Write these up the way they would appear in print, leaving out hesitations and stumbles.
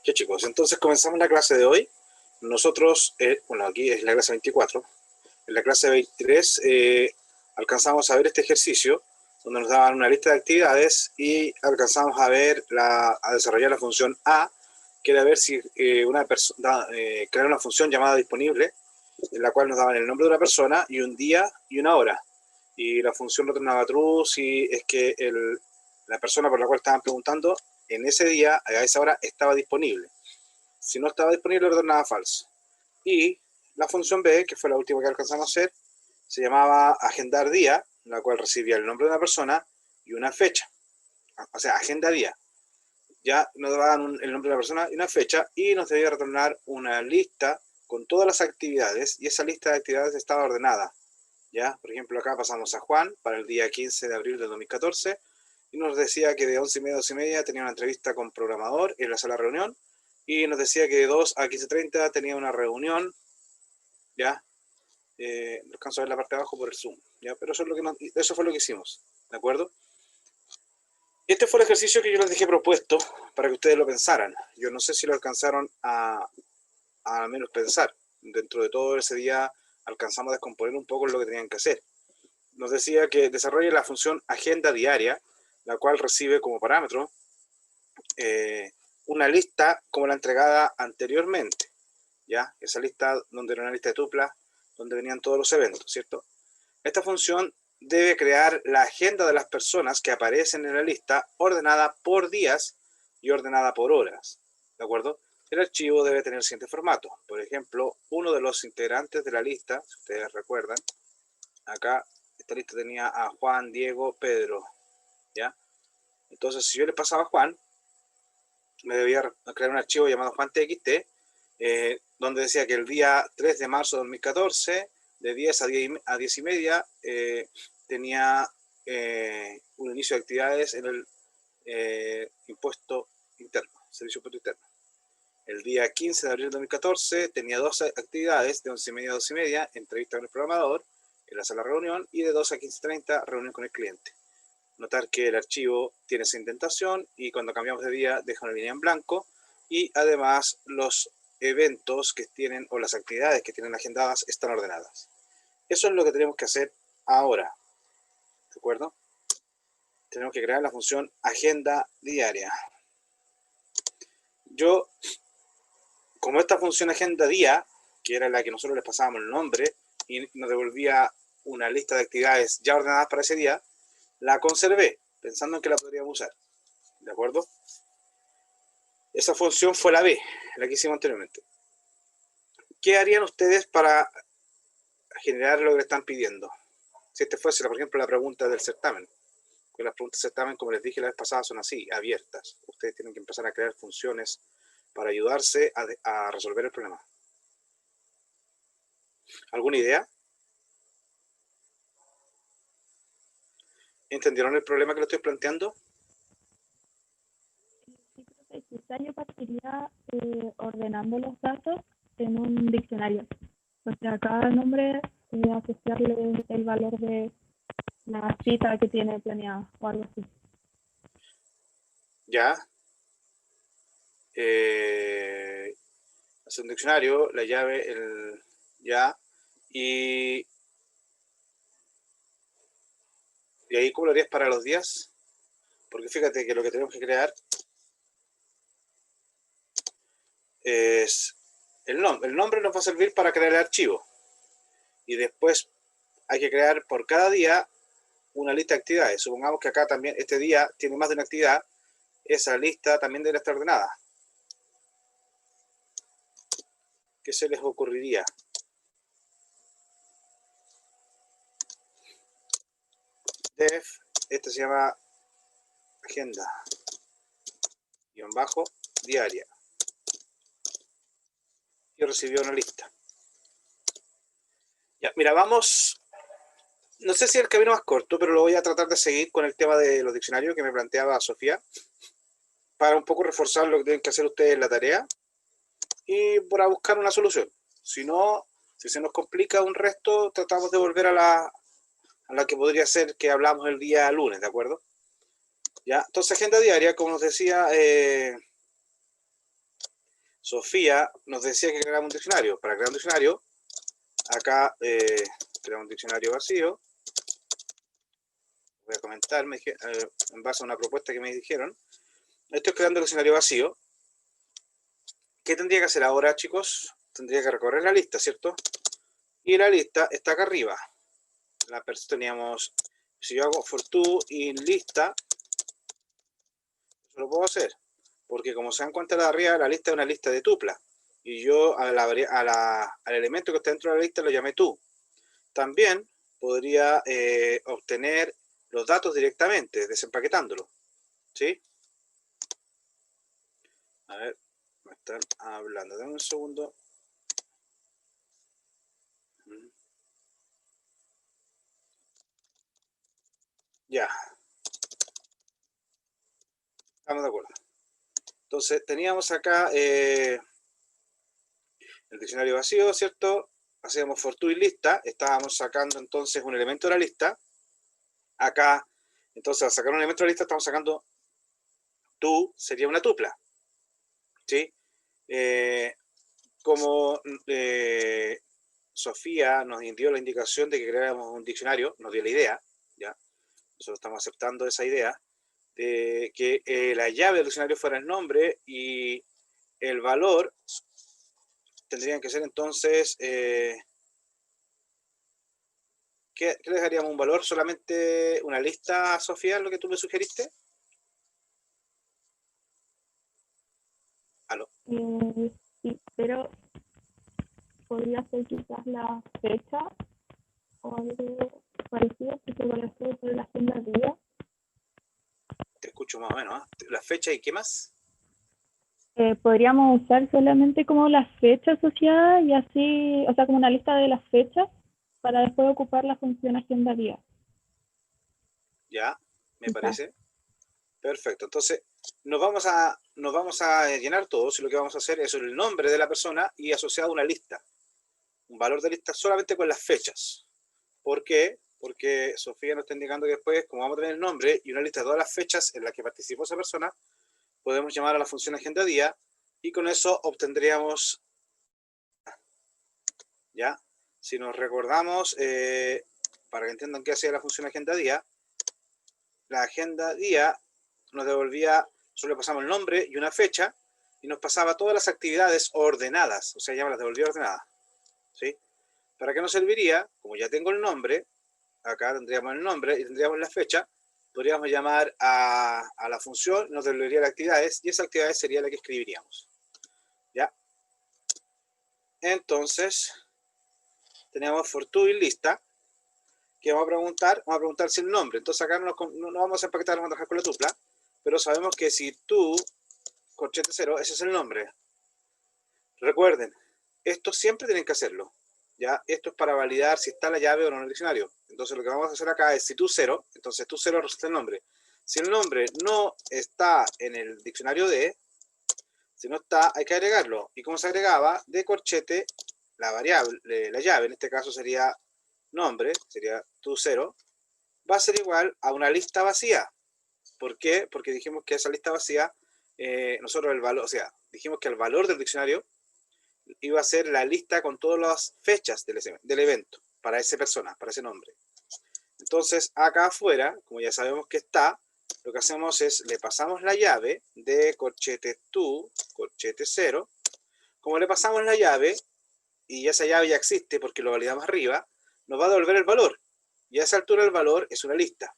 Ya chicos, entonces comenzamos la clase de hoy. Nosotros, bueno, aquí es la clase 24. En la clase 23 alcanzamos a ver este ejercicio, donde nos daban una lista de actividades y alcanzamos a ver, a desarrollar la función A, que era ver si una persona, crear una función llamada disponible, en la cual nos daban el nombre de una persona y un día y una hora. Y la función retornaba true si es que la persona por la cual estaban preguntando en ese día, a esa hora, estaba disponible. Si no estaba disponible, retornaba falso. Y la función B, que fue la última que alcanzamos a hacer, se llamaba agendar día, la cual recibía el nombre de una persona y una fecha. O sea, agenda día. Ya nos daban el nombre de la persona y una fecha y nos debía retornar una lista con todas las actividades y esa lista de actividades estaba ordenada. ¿Ya? Por ejemplo, acá pasamos a Juan para el día 15 de abril de 2014 y nos decía que de 11:30 a 12:30 tenía una entrevista con programador en la sala de reunión y nos decía que de 2 a 15:30 tenía una reunión, ¿ya? No alcanzo a ver la parte de abajo por el Zoom, ¿ya? Pero eso fue lo que hicimos, ¿de acuerdo? Este fue el ejercicio que yo les dejé propuesto para que ustedes lo pensaran. Yo no sé si lo alcanzaron a al menos pensar. Dentro de todo ese día alcanzamos a descomponer un poco lo que tenían que hacer. Nos decía que desarrolle la función agenda diaria, la cual recibe como parámetro una lista como la entregada anteriormente, ¿ya? Esa lista donde era una lista de tuplas, donde venían todos los eventos, ¿cierto? Esta función debe crear la agenda de las personas que aparecen en la lista ordenada por días y ordenada por horas, ¿de acuerdo? El archivo debe tener el siguiente formato. Por ejemplo, uno de los integrantes de la lista, si ustedes recuerdan, acá esta lista tenía a Juan, Diego, Pedro, ¿ya? Entonces, si yo le pasaba a Juan, me debía crear un archivo llamado juantxt, donde decía que el día 3 de marzo de 2014, de 10 a 10:30, tenía un inicio de actividades en el impuesto interno, servicio impuesto interno. El día 15 de abril de 2014 tenía 2 actividades, de 11:30 a 12:30, entrevista con el programador en la sala de reunión, y de 2 a 15:30, reunión con el cliente. Notar que el archivo tiene esa indentación y cuando cambiamos de día deja una línea en blanco y además los eventos que tienen o las actividades que tienen agendadas están ordenadas. Eso es lo que tenemos que hacer ahora, ¿de acuerdo? Tenemos que crear la función agenda diaria. Yo, como esta función agenda día, que era la que nosotros les pasábamos el nombre y nos devolvía una lista de actividades ya ordenadas para ese día, la conservé, pensando en que la podríamos usar, ¿de acuerdo? Esa función fue la B, la que hicimos anteriormente. ¿Qué harían ustedes para generar lo que le están pidiendo? Si este fuese, por ejemplo, la pregunta del certamen. Porque las preguntas del certamen, como les dije la vez pasada, son así, abiertas. Ustedes tienen que empezar a crear funciones para ayudarse a resolver el problema. ¿Alguna idea? ¿Entendieron el problema que le estoy planteando? Sí, profe, quizá yo partiría ordenando los datos en un diccionario. O sea, a cada nombre asociarle el valor de la cita que tiene planeada o algo así. Ya. Hacer un diccionario, la llave, el ya. Y ahí, ¿cómo lo harías para los días? Porque fíjate que lo que tenemos que crear es el nombre. El nombre nos va a servir para crear el archivo. Y después hay que crear por cada día una lista de actividades. Supongamos que acá también este día tiene más de una actividad. Esa lista también debe estar ordenada. ¿Qué se les ocurriría? Def, este se llama agenda, diaria. Y recibió una lista. Ya, mira, vamos. No sé si es el camino más corto, pero lo voy a tratar de seguir con el tema de los diccionarios que me planteaba Sofía, para un poco reforzar lo que tienen que hacer ustedes en la tarea y para buscar una solución. Si no, si se nos complica un resto, tratamos de volver a la que podría ser que hablamos el día lunes, ¿de acuerdo? Ya, entonces agenda diaria, como nos decía, Sofía nos decía que creáramos un diccionario. Para crear un diccionario, acá creamos un diccionario vacío. Voy a comentar en base a una propuesta que me dijeron. Estoy creando el diccionario vacío. ¿Qué tendría que hacer ahora, chicos? Tendría que recorrer la lista, ¿cierto? Y la lista está acá arriba. Teníamos, si yo hago for to in lista, eso lo puedo hacer. Porque como se dan cuenta de arriba, la lista es una lista de tupla. Y yo al elemento que está dentro de la lista lo llamé to. También podría obtener los datos directamente, desempaquetándolo. ¿Sí? A ver, me están hablando. Dame un segundo. Ya. Estamos de acuerdo. Entonces, teníamos acá el diccionario vacío, ¿cierto? Hacíamos for to y lista. Estábamos sacando entonces un elemento de la lista. Acá, entonces, al sacar un elemento de la lista, estamos sacando to, sería una tupla. ¿Sí? Como Sofía nos dio la indicación de que creáramos un diccionario, nos dio la idea, ¿ya? Nosotros estamos aceptando esa idea, de que la llave del diccionario fuera el nombre y el valor tendrían que ser entonces, ¿qué le dejaríamos un valor? ¿Solamente una lista, Sofía, lo que tú me sugeriste? ¿Aló? Sí, pero podría ser quizás la fecha o algo parecido, porque con esto sobre la agenda del día. Te escucho más o menos, ¿eh? ¿La fecha y qué más? Podríamos usar solamente como las fechas asociadas y así, o sea, como una lista de las fechas para después ocupar la función agenda día. Ya, me Quizás. parece. Perfecto. Entonces, nos vamos a llenar todos y lo que vamos a hacer es el nombre de la persona y asociado a una lista. Un valor de lista solamente con las fechas. ¿Por qué? Porque Sofía nos está indicando que después, como vamos a tener el nombre y una lista de todas las fechas en las que participó esa persona, podemos llamar a la función agenda día y con eso obtendríamos, ¿ya? Si nos recordamos, para que entiendan qué hacía la función agenda día, la agenda día nos devolvía, solo le pasamos el nombre y una fecha y nos pasaba todas las actividades ordenadas, o sea, ya me las devolvía ordenadas, ¿sí? ¿Para qué nos serviría? Como ya tengo el nombre, acá tendríamos el nombre y tendríamos la fecha, podríamos llamar a la función, nos devolvería las actividades y esa actividad sería la que escribiríamos, ¿ya? Entonces, tenemos for to y lista, que vamos a preguntar si el nombre, entonces acá no vamos a empaquetar, vamos a trabajar con la tupla, pero sabemos que si tú, corchete 0, ese es el nombre. Recuerden, esto siempre tienen que hacerlo, ¿ya? Esto es para validar si está la llave o no en el diccionario. Entonces lo que vamos a hacer acá es si tú 0, entonces tú 0 resulta el nombre. Si el nombre no está en el diccionario de, si no está, hay que agregarlo. ¿Y cómo se agregaba? De corchete, la variable, la llave, en este caso sería nombre, sería tu 0, va a ser igual a una lista vacía. ¿Por qué? Porque dijimos que esa lista vacía, nosotros el valor, o sea, dijimos que el valor del diccionario iba a ser la lista con todas las fechas del evento para esa persona, para ese nombre. Entonces, acá afuera, como ya sabemos que está, lo que hacemos es, le pasamos la llave de corchete to, corchete 0. Como le pasamos la llave, y esa llave ya existe porque lo validamos arriba, nos va a devolver el valor. Y a esa altura el valor es una lista.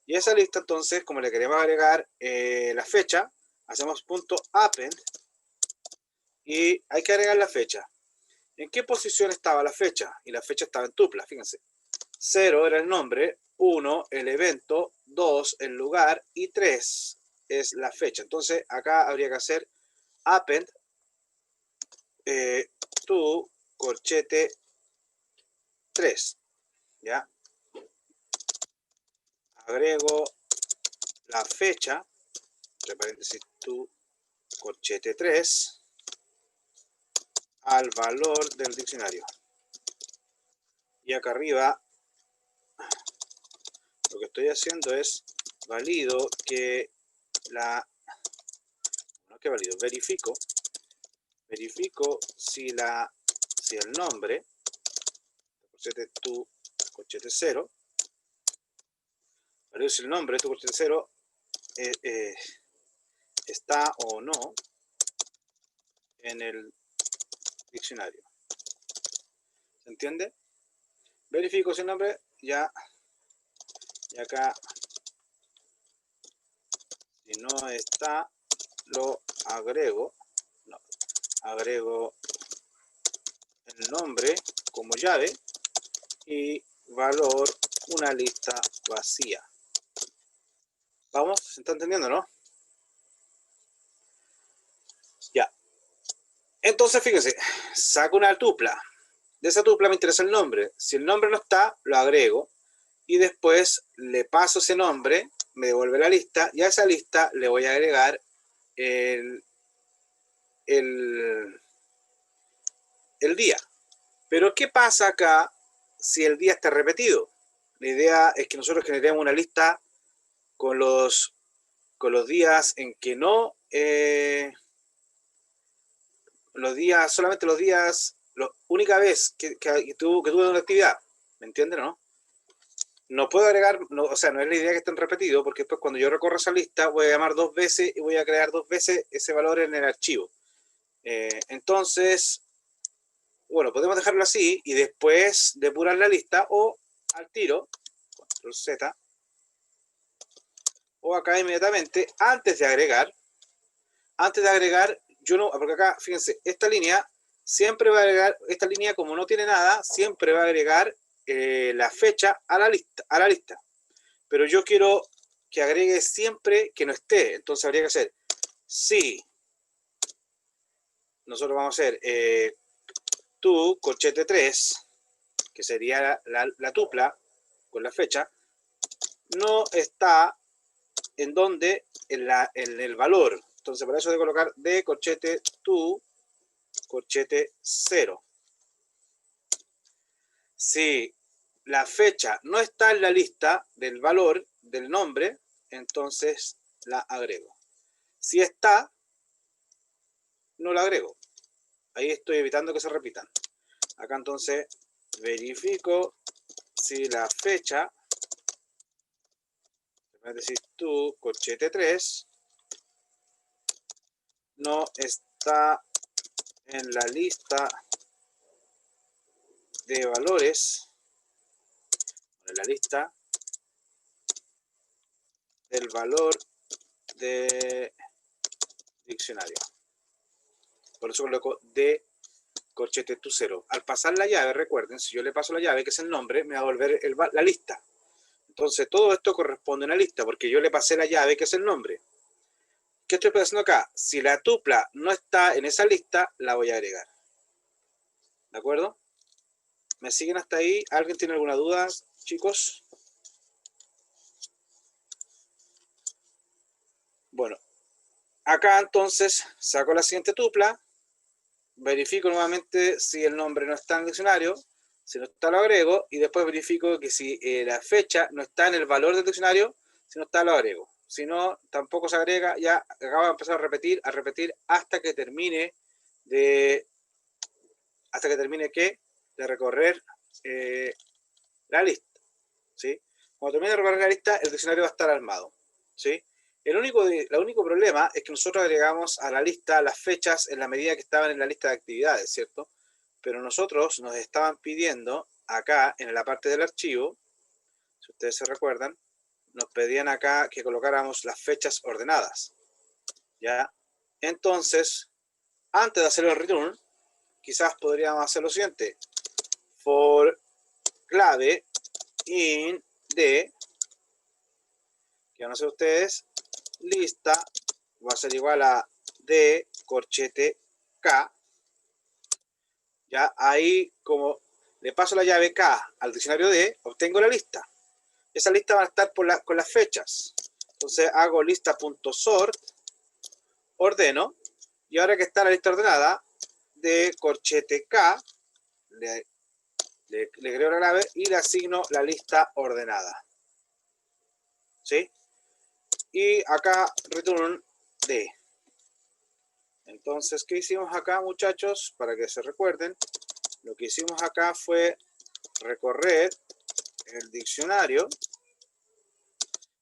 Y a esa lista, entonces, como le queremos agregar la fecha, hacemos punto append y hay que agregar la fecha. ¿En qué posición estaba la fecha? Y la fecha estaba en tupla, fíjense. 0 era el nombre, 1 el evento, 2 el lugar y 3 es la fecha. Entonces acá habría que hacer append to corchete 3. ¿Ya? Agrego la fecha, entre paréntesis to corchete 3 al valor del diccionario. Y acá arriba lo que estoy haciendo es valido que la, no que valido, verifico verifico si el nombre, corchete tu, corchete 0, verifico si el nombre tu corchete 0 está o no en el diccionario. ¿Se entiende? Verifico si el nombre ya, y acá, si no está, lo agrego, no, agrego el nombre como llave y valor una lista vacía. ¿Vamos? ¿Se está entendiendo, no? Ya. Entonces, fíjense, saco una tupla. De esa tupla me interesa el nombre. Si el nombre no está, lo agrego. Y después le paso ese nombre, me devuelve la lista, y a esa lista le voy a agregar el día. Pero ¿qué pasa acá si el día está repetido? La idea es que nosotros generemos una lista con los días en que no, solamente los días, única vez que tuve una actividad. ¿Me entienden o no? No puedo agregar, no, o sea, no es la idea que estén repetidos, porque después cuando yo recorro esa lista voy a llamar 2 veces y voy a crear 2 veces ese valor en el archivo. Entonces, bueno, podemos dejarlo así y después depurar la lista o al tiro, control Z, o acá inmediatamente, antes de agregar, yo no, porque acá, fíjense, esta línea siempre va a agregar, esta línea como no tiene nada, siempre va a agregar la fecha a la lista. Pero yo quiero que agregue siempre que no esté, entonces habría que hacer si nosotros vamos a hacer tu corchete 3, que sería la tupla con la fecha, no está en donde, en el valor. Entonces, para eso de colocar de corchete tu corchete 0. Si la fecha no está en la lista del valor del nombre, entonces la agrego. Si está, no la agrego. Ahí estoy evitando que se repitan. Acá entonces verifico si la fecha, es decir, tu corchete 3, no está en la lista de valores, en la lista del valor de diccionario. Por eso coloco de corchete tu 0. Al pasar la llave, recuerden, si yo le paso la llave, que es el nombre, me va a volver la lista. Entonces todo esto corresponde a una lista, porque yo le pasé la llave, que es el nombre. ¿Qué estoy haciendo acá? Si la tupla no está en esa lista, la voy a agregar. ¿De acuerdo? ¿Me siguen hasta ahí? ¿Alguien tiene alguna duda, chicos? Bueno, acá entonces saco la siguiente tupla, verifico nuevamente si el nombre no está en el diccionario, si no está lo agrego, y después verifico que si la fecha no está en el valor del diccionario, si no está lo agrego. Si no, tampoco se agrega, ya acabo de empezar a repetir hasta que termine de recorrer la lista, ¿sí? Cuando termine de recorrer la lista, el diccionario va a estar armado, ¿sí? El único problema es que nosotros agregamos a la lista las fechas en la medida que estaban en la lista de actividades, ¿cierto? Pero nosotros nos estaban pidiendo acá, en la parte del archivo, si ustedes se recuerdan, nos pedían acá que colocáramos las fechas ordenadas, ¿ya? Entonces, antes de hacer el return, quizás podríamos hacer lo siguiente: for clave in de, que van a hacer ustedes, lista va a ser igual a d corchete k. Ya ahí, como le paso la llave k al diccionario d, obtengo la lista. Esa lista va a estar con las fechas. Entonces hago lista.sort, ordeno, y ahora que está la lista ordenada, de corchete k, le creo la clave y le asigno la lista ordenada. ¿Sí? Y acá return d. Entonces, ¿qué hicimos acá, muchachos? Para que se recuerden, lo que hicimos acá fue recorrer el diccionario.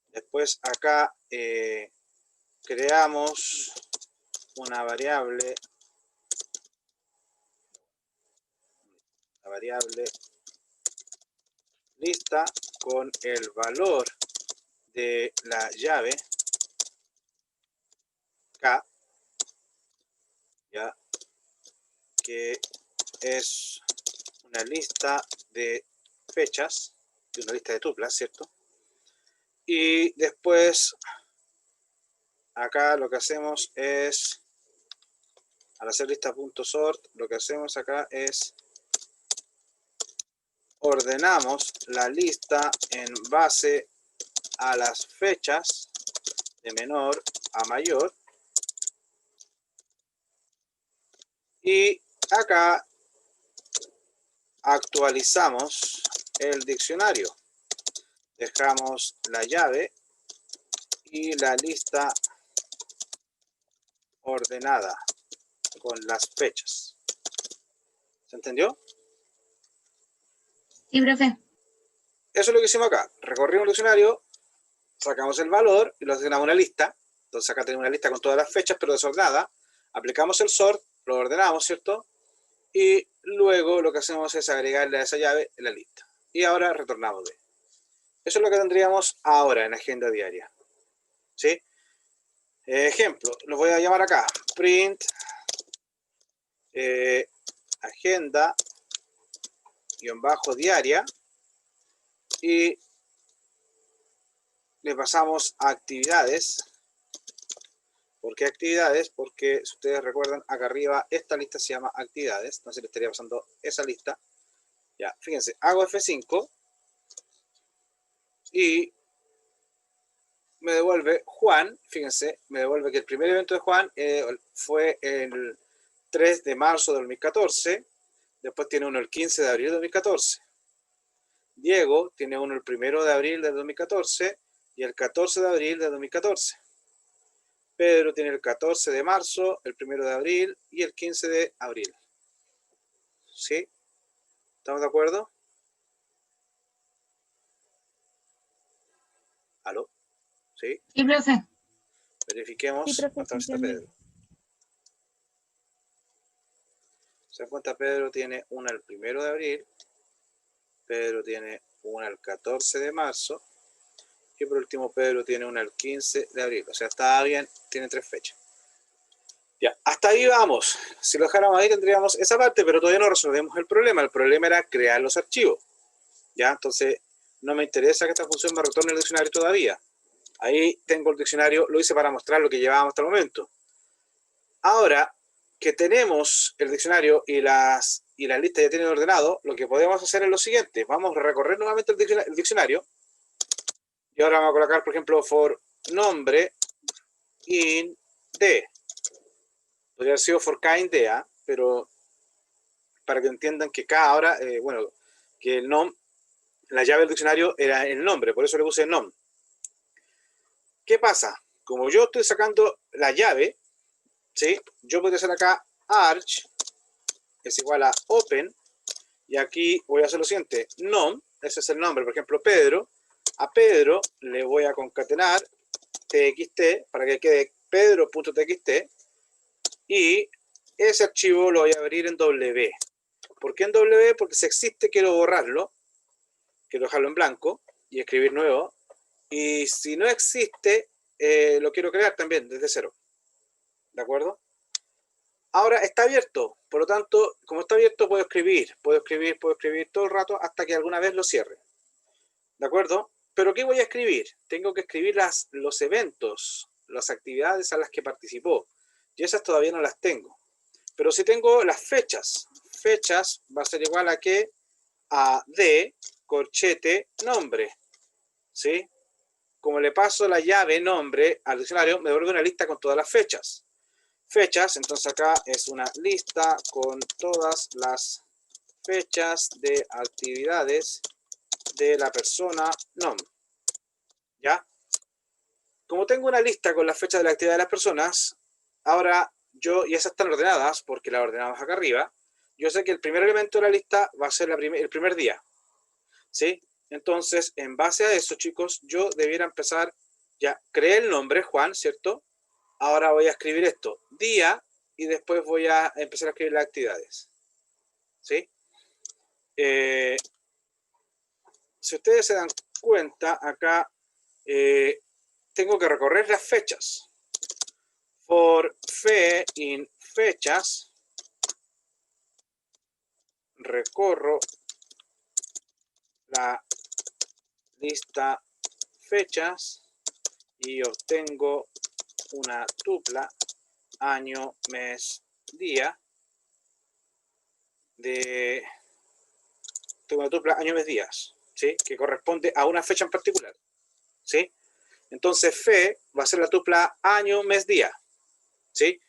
Después acá creamos una variable, lista con el valor de la llave K, ya, que es una lista de fechas, de una lista de tuplas, ¿cierto? Y después acá lo que hacemos es, al hacer lista.sort, lo que hacemos acá es ordenamos la lista en base a las fechas de menor a mayor. Y acá actualizamos el diccionario. Dejamos la llave y la lista ordenada con las fechas. ¿Se entendió? Sí, profe. Eso es lo que hicimos acá. Recorrimos el diccionario, sacamos el valor y lo asignamos a una lista. Entonces acá tenemos una lista con todas las fechas, pero desordenada. Aplicamos el sort, lo ordenamos, ¿cierto? Y luego lo que hacemos es agregarle a esa llave en la lista. Y ahora retornamos B. Eso es lo que tendríamos ahora en agenda diaria. ¿Sí? Ejemplo, los voy a llamar acá. Print agenda -diaria y le pasamos a actividades. ¿Por qué actividades? Porque si ustedes recuerdan, acá arriba esta lista se llama actividades, entonces le estaría pasando esa lista. Ya, fíjense, hago F5 y me devuelve Juan. Fíjense, me devuelve que el primer evento de Juan fue el 3 de marzo de 2014, después tiene uno el 15 de abril de 2014. Diego tiene uno el 1 de abril de 2014 y el 14 de abril de 2014. Pedro tiene el 14 de marzo, el 1 de abril y el 15 de abril. ¿Sí? ¿Estamos de acuerdo? ¿Aló? ¿Sí? Sí, profe. Verifiquemos. Sí, profe, Hasta sí, está Pedro. Se dan cuenta, Pedro tiene una el 1 de abril, Pedro tiene una el 14 de marzo y por último Pedro tiene una el 15 de abril. O sea, está bien, tiene 3 fechas. Ya, hasta ahí vamos. Si lo dejáramos ahí tendríamos esa parte, pero todavía no resolvemos el problema. El problema era crear los archivos. Ya, entonces no me interesa que esta función me retorne el diccionario todavía. Ahí tengo el diccionario, lo hice para mostrar lo que llevábamos hasta el momento. Ahora que tenemos el diccionario y la lista ya tienen ordenado, lo que podemos hacer es lo siguiente. Vamos a recorrer nuevamente el diccionario. Y ahora vamos a colocar, por ejemplo, for nombre in de. Podría haber sido for kind de, pero para que entiendan que K ahora, que el nom, la llave del diccionario era el nombre, por eso le puse nom. ¿Qué pasa? Como yo estoy sacando la llave, ¿sí? Yo podría hacer acá arch es igual a open, y aquí voy a hacer lo siguiente, nom, ese es el nombre, por ejemplo, Pedro, a Pedro le voy a concatenar txt para que quede pedro.txt y ese archivo lo voy a abrir en W. ¿Por qué en W? Porque si existe quiero borrarlo, quiero dejarlo en blanco y escribir nuevo, y si no existe lo quiero crear también desde cero. ¿De acuerdo? Ahora está abierto, por lo tanto, como está abierto puedo escribir todo el rato hasta que alguna vez lo cierre. ¿De acuerdo? Pero ¿qué voy a escribir? Tengo que escribir los eventos, las actividades a las que participó. Y esas todavía no las tengo. Pero si tengo las fechas, fechas va a ser igual a que a de corchete nombre. ¿Sí? Como le paso la llave nombre al diccionario, me devuelve una lista con todas las fechas. Fechas, entonces acá es una lista con todas las fechas de actividades de la persona nom. ¿Ya? Como tengo una lista con las fechas de la actividad de las personas, ahora y esas están ordenadas porque las ordenamos acá arriba, yo sé que el primer elemento de la lista va a ser el primer día, ¿sí? Entonces, en base a eso, chicos, yo debiera empezar, ya creé el nombre, Juan, ¿cierto? Ahora voy a escribir esto, día, y después voy a empezar a escribir las actividades, ¿sí? Si ustedes se dan cuenta, acá tengo que recorrer las fechas. For fe in fechas, recorro la lista fechas y obtengo una tupla año, mes, día tengo una tupla año, mes, días, ¿sí? Que corresponde a una fecha en particular, ¿sí? Entonces fe va a ser la tupla año, mes, día, ¿sí?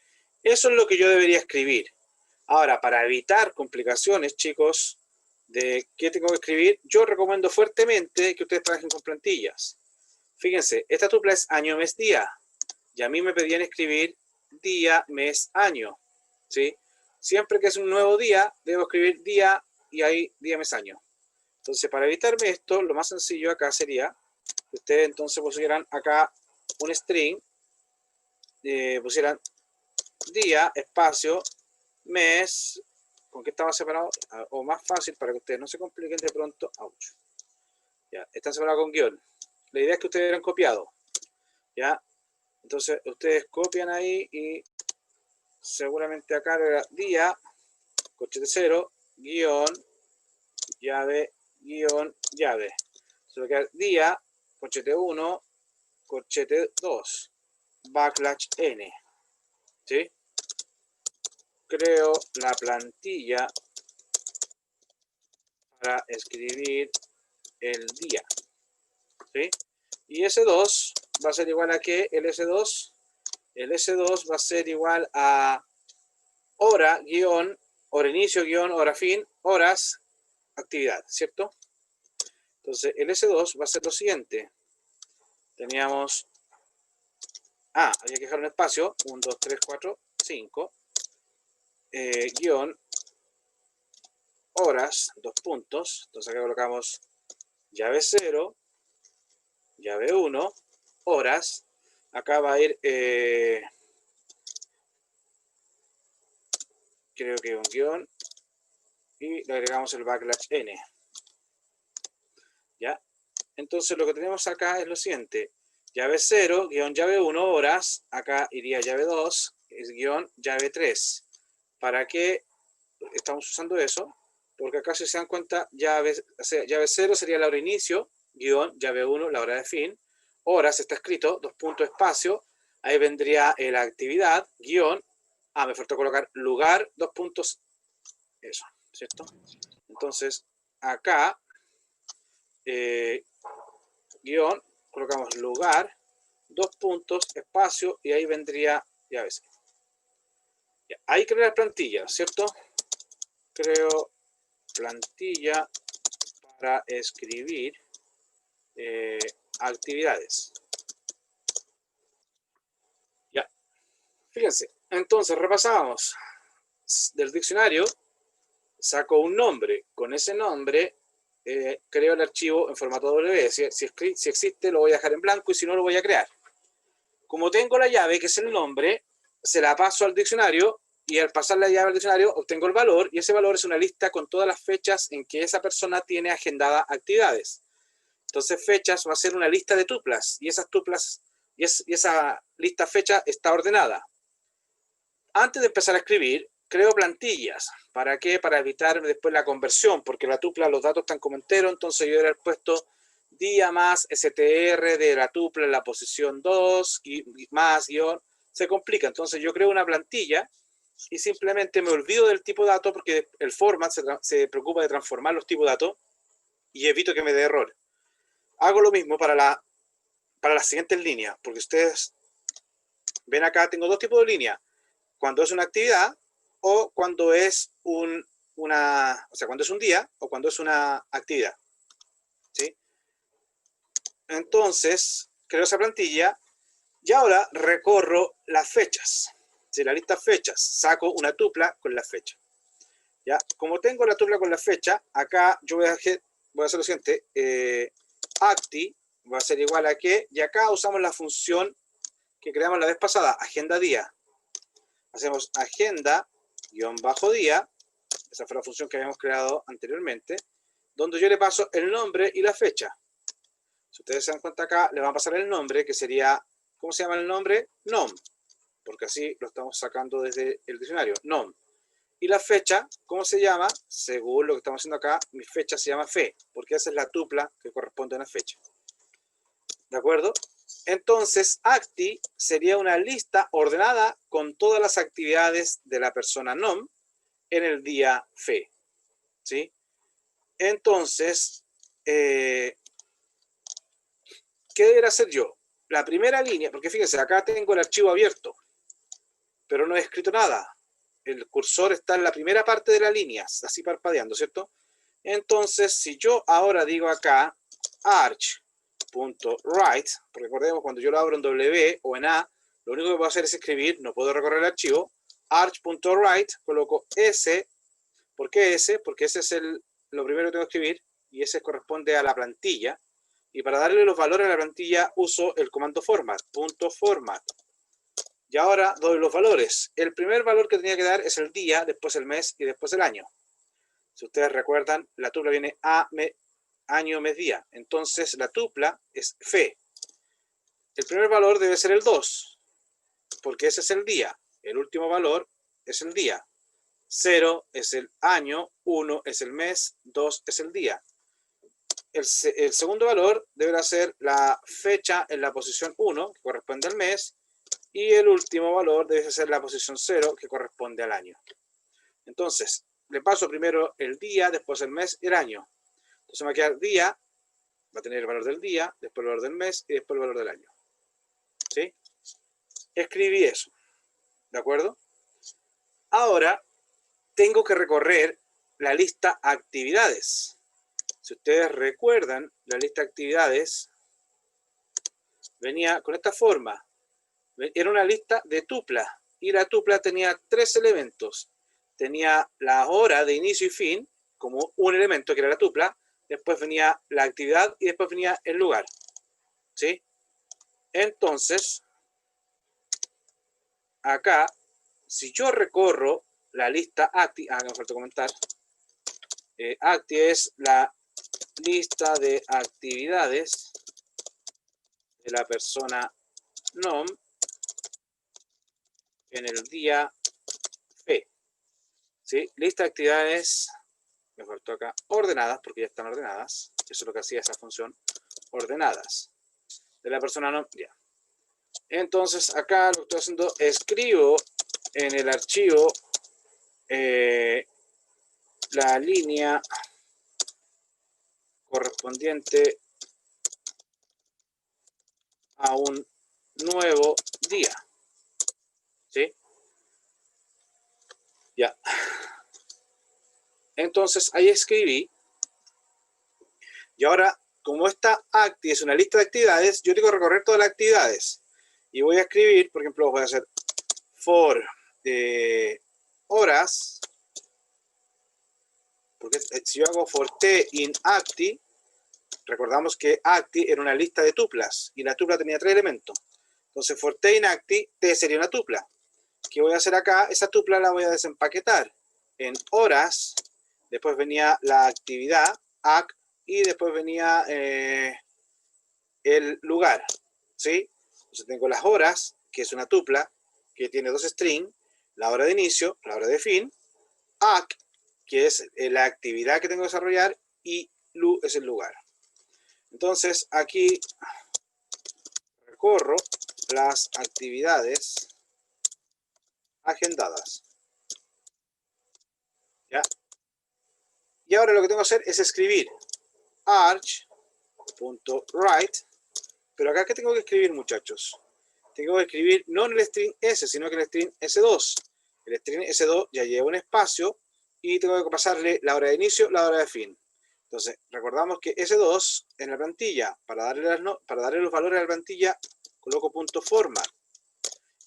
Eso es lo que yo debería escribir. Ahora, para evitar complicaciones, chicos, de qué tengo que escribir, yo recomiendo fuertemente que ustedes trabajen con plantillas. Fíjense, esta tupla es año, mes, día. Y a mí me pedían escribir día, mes, año, ¿sí? Siempre que es un nuevo día, debo escribir día y ahí día, mes, año. Entonces, para evitarme esto, lo más sencillo acá sería que ustedes entonces pusieran acá un string, pusieran día, espacio, mes, ¿con qué estaba separado? O más fácil, para que ustedes no se compliquen de pronto, ouch. Ya, están separados con guión. La idea es que ustedes hubieran copiado, ¿ya? Entonces, ustedes copian ahí y seguramente acá era día, corchete 0, guión, llave, guión, llave. Se va a quedar día, corchete 1, corchete 2, backslash n, ¿sí? Creo la plantilla para escribir el día, ¿sí? Y S2 va a ser igual a ¿qué? El S2 va a ser igual a hora, guión, hora inicio, guión, hora fin, horas, actividad, ¿cierto? Entonces, el S2 va a ser lo siguiente. Teníamos, había que dejar un espacio, 1, 2, 3, 4, 5, guión, horas, 2 puntos. Entonces acá colocamos llave 0, llave 1, horas. Acá va a ir, creo que un guión, y le agregamos el backslash n. ¿Ya? Entonces lo que tenemos acá es lo siguiente. Llave 0, guión llave 1, horas. Acá iría llave 2, guión llave 3. ¿Para qué estamos usando eso? Porque acá, si se dan cuenta, llave 0 sería la hora de inicio, guión llave 1, la hora de fin. Horas está escrito, 2 puntos, espacio. Ahí vendría la actividad, guión. Me faltó colocar lugar, 2 puntos. Eso, ¿cierto? Entonces, acá, guión, colocamos lugar, 2 puntos, espacio, y ahí vendría, ya ves. Ya, ahí creo la plantilla, ¿cierto? Creo plantilla para escribir actividades. Ya, fíjense. Entonces, repasamos. Del diccionario, saco un nombre. Con ese nombre, creo el archivo en formato W. Si existe, lo voy a dejar en blanco y si no, lo voy a crear. Como tengo la llave, que es el nombre, se la paso al diccionario y al pasar la llave al diccionario obtengo el valor y ese valor es una lista con todas las fechas en que esa persona tiene agendada actividades. Entonces fechas va a ser una lista de tuplas y esas tuplas y esa lista fecha está ordenada. Antes de empezar a escribir, creo plantillas. ¿Para qué? Para evitar después la conversión, porque la tupla, los datos están como enteros, entonces yo hubiera puesto día más str de la tupla en la posición 2, más guión, se complica. Entonces yo creo una plantilla y simplemente me olvido del tipo de dato porque el format se preocupa de transformar los tipos de datos y evito que me dé error. Hago lo mismo para las siguientes líneas, porque ustedes ven acá, tengo dos tipos de líneas. Cuando es una actividad o cuando es cuando es un día o cuando es una actividad, ¿sí? Entonces, creo esa plantilla y ahora recorro las fechas. Si la lista fechas, saco una tupla con la fecha. ¿Ya? Como tengo la tupla con la fecha, acá yo voy a hacer lo siguiente. Acti va a ser igual a qué, y acá usamos la función que creamos la vez pasada, agenda día. Hacemos agenda -día, esa fue la función que habíamos creado anteriormente, donde yo le paso el nombre y la fecha. Si ustedes se dan cuenta acá, le va a pasar el nombre, que sería, ¿cómo se llama el nombre? Nom, porque así lo estamos sacando desde el diccionario, nom. Y la fecha, ¿cómo se llama? Según lo que estamos haciendo acá, mi fecha se llama fe, porque esa es la tupla que corresponde a una fecha. ¿De acuerdo? Entonces, acti sería una lista ordenada con todas las actividades de la persona nom en el día fe. ¿Sí? Entonces, ¿qué debería hacer yo? La primera línea, porque fíjense, acá tengo el archivo abierto, pero no he escrito nada. El cursor está en la primera parte de la línea, así parpadeando, ¿cierto? Entonces, si yo ahora digo acá arch.write, porque recordemos, cuando yo lo abro en W o en A, lo único que puedo hacer es escribir, no puedo recorrer el archivo, arch.write, coloco S. ¿Por qué S? Porque ese es lo primero que tengo que escribir, y ese corresponde a la plantilla. Y para darle los valores a la plantilla uso el comando format, .format. Y ahora doy los valores. El primer valor que tenía que dar es el día, después el mes y después el año. Si ustedes recuerdan, la tupla viene año, mes, día. Entonces la tupla es fe. El primer valor debe ser el 2, porque ese es el día. El último valor es el día. 0 es el año, 1 es el mes, 2 es el día. El segundo valor deberá ser la fecha en la posición 1, que corresponde al mes, y el último valor debe ser la posición 0, que corresponde al año. Entonces, le paso primero el día, después el mes y el año. Entonces me va a quedar día, va a tener el valor del día, después el valor del mes y después el valor del año. ¿Sí? Escribí eso. ¿De acuerdo? Ahora tengo que recorrer la lista actividades. Si ustedes recuerdan, la lista actividades venía con esta forma. Era una lista de tupla, y la tupla tenía 3 elementos. Tenía la hora de inicio y fin, como un elemento que era la tupla, después venía la actividad y después venía el lugar. ¿Sí? Entonces, acá, si yo recorro la lista acti, me falta comentar, acti es la lista de actividades de la persona nom en el día fe. ¿Sí? Lista de actividades, me faltó acá, ordenadas, porque ya están ordenadas. Eso es lo que hacía esa función, ordenadas, de la persona nom. Ya. Entonces, acá lo que estoy haciendo, escribo en el archivo la línea correspondiente a un nuevo día. ¿Sí? Ya. Entonces, ahí escribí. Y ahora, como esta acti es una lista de actividades, yo tengo que recorrer todas las actividades. Y voy a escribir, por ejemplo, voy a hacer for horas, porque si yo hago for t in acti, recordamos que acti era una lista de tuplas, y la tupla tenía 3 elementos. Entonces, for t in acti, t sería una tupla. ¿Qué voy a hacer acá? Esa tupla la voy a desempaquetar en horas, después venía la actividad, act, y después venía el lugar, ¿sí? Entonces tengo las horas, que es una tupla, que tiene 2 strings, la hora de inicio, la hora de fin, act, que es la actividad que tengo que desarrollar, y lu es el lugar. Entonces aquí recorro las actividades agendadas. ¿Ya? Y ahora lo que tengo que hacer es escribir arch.write, pero acá ¿qué tengo que escribir, muchachos? Tengo que escribir no en el string S, sino que en el string S2. El string S2 ya lleva un espacio y tengo que pasarle la hora de inicio, la hora de fin. Entonces, recordamos que S2 en la plantilla, para darle los valores a la plantilla, coloco .format.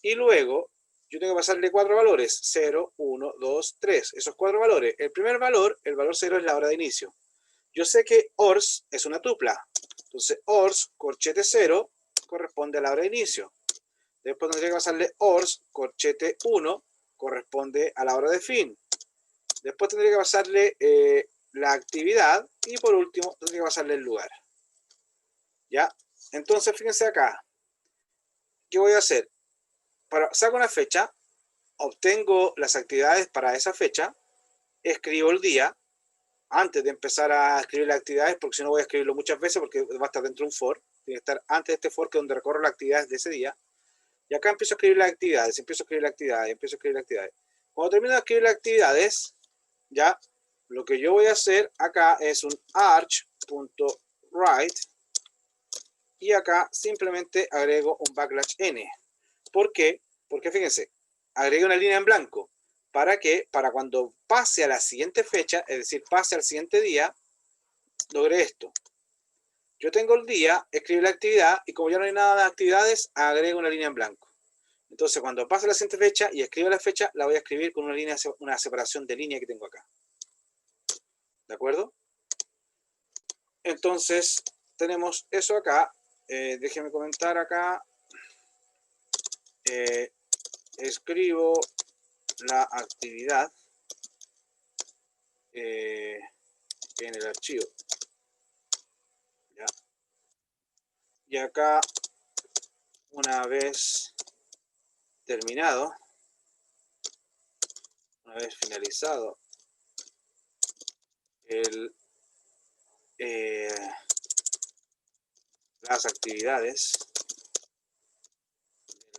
Y luego yo tengo que pasarle 4 valores, 0, 1, 2, 3, esos 4 valores. El primer valor, el valor 0 es la hora de inicio. Yo sé que ORS es una tupla, entonces ORS corchete 0 corresponde a la hora de inicio. Después tendría que pasarle ORS corchete 1 corresponde a la hora de fin. Después tendría que pasarle la actividad y por último tendría que pasarle el lugar. ¿Ya? Entonces fíjense acá. ¿Qué voy a hacer? Saco una fecha, obtengo las actividades para esa fecha, escribo el día, antes de empezar a escribir las actividades, porque si no voy a escribirlo muchas veces porque va a estar dentro de un for, tiene que estar antes de este for que es donde recorro las actividades de ese día. Y acá empiezo a escribir las actividades, empiezo a escribir las actividades, empiezo a escribir las actividades. Cuando termino de escribir las actividades, ya, lo que yo voy a hacer acá es un arch.write y acá simplemente agrego un \n. ¿Por qué? Porque fíjense, agregué una línea en blanco. ¿Para qué? Para cuando pase a la siguiente fecha, es decir, pase al siguiente día, logré esto. Yo tengo el día, escribí la actividad y como ya no hay nada de actividades, agrego una línea en blanco. Entonces, cuando pase la siguiente fecha y escriba la fecha, la voy a escribir con una línea, una separación de línea que tengo acá. ¿De acuerdo? Entonces, tenemos eso acá. Déjenme comentar acá. Escribo la actividad en el archivo. ¿Ya? Y acá, una vez terminado, una vez finalizado las actividades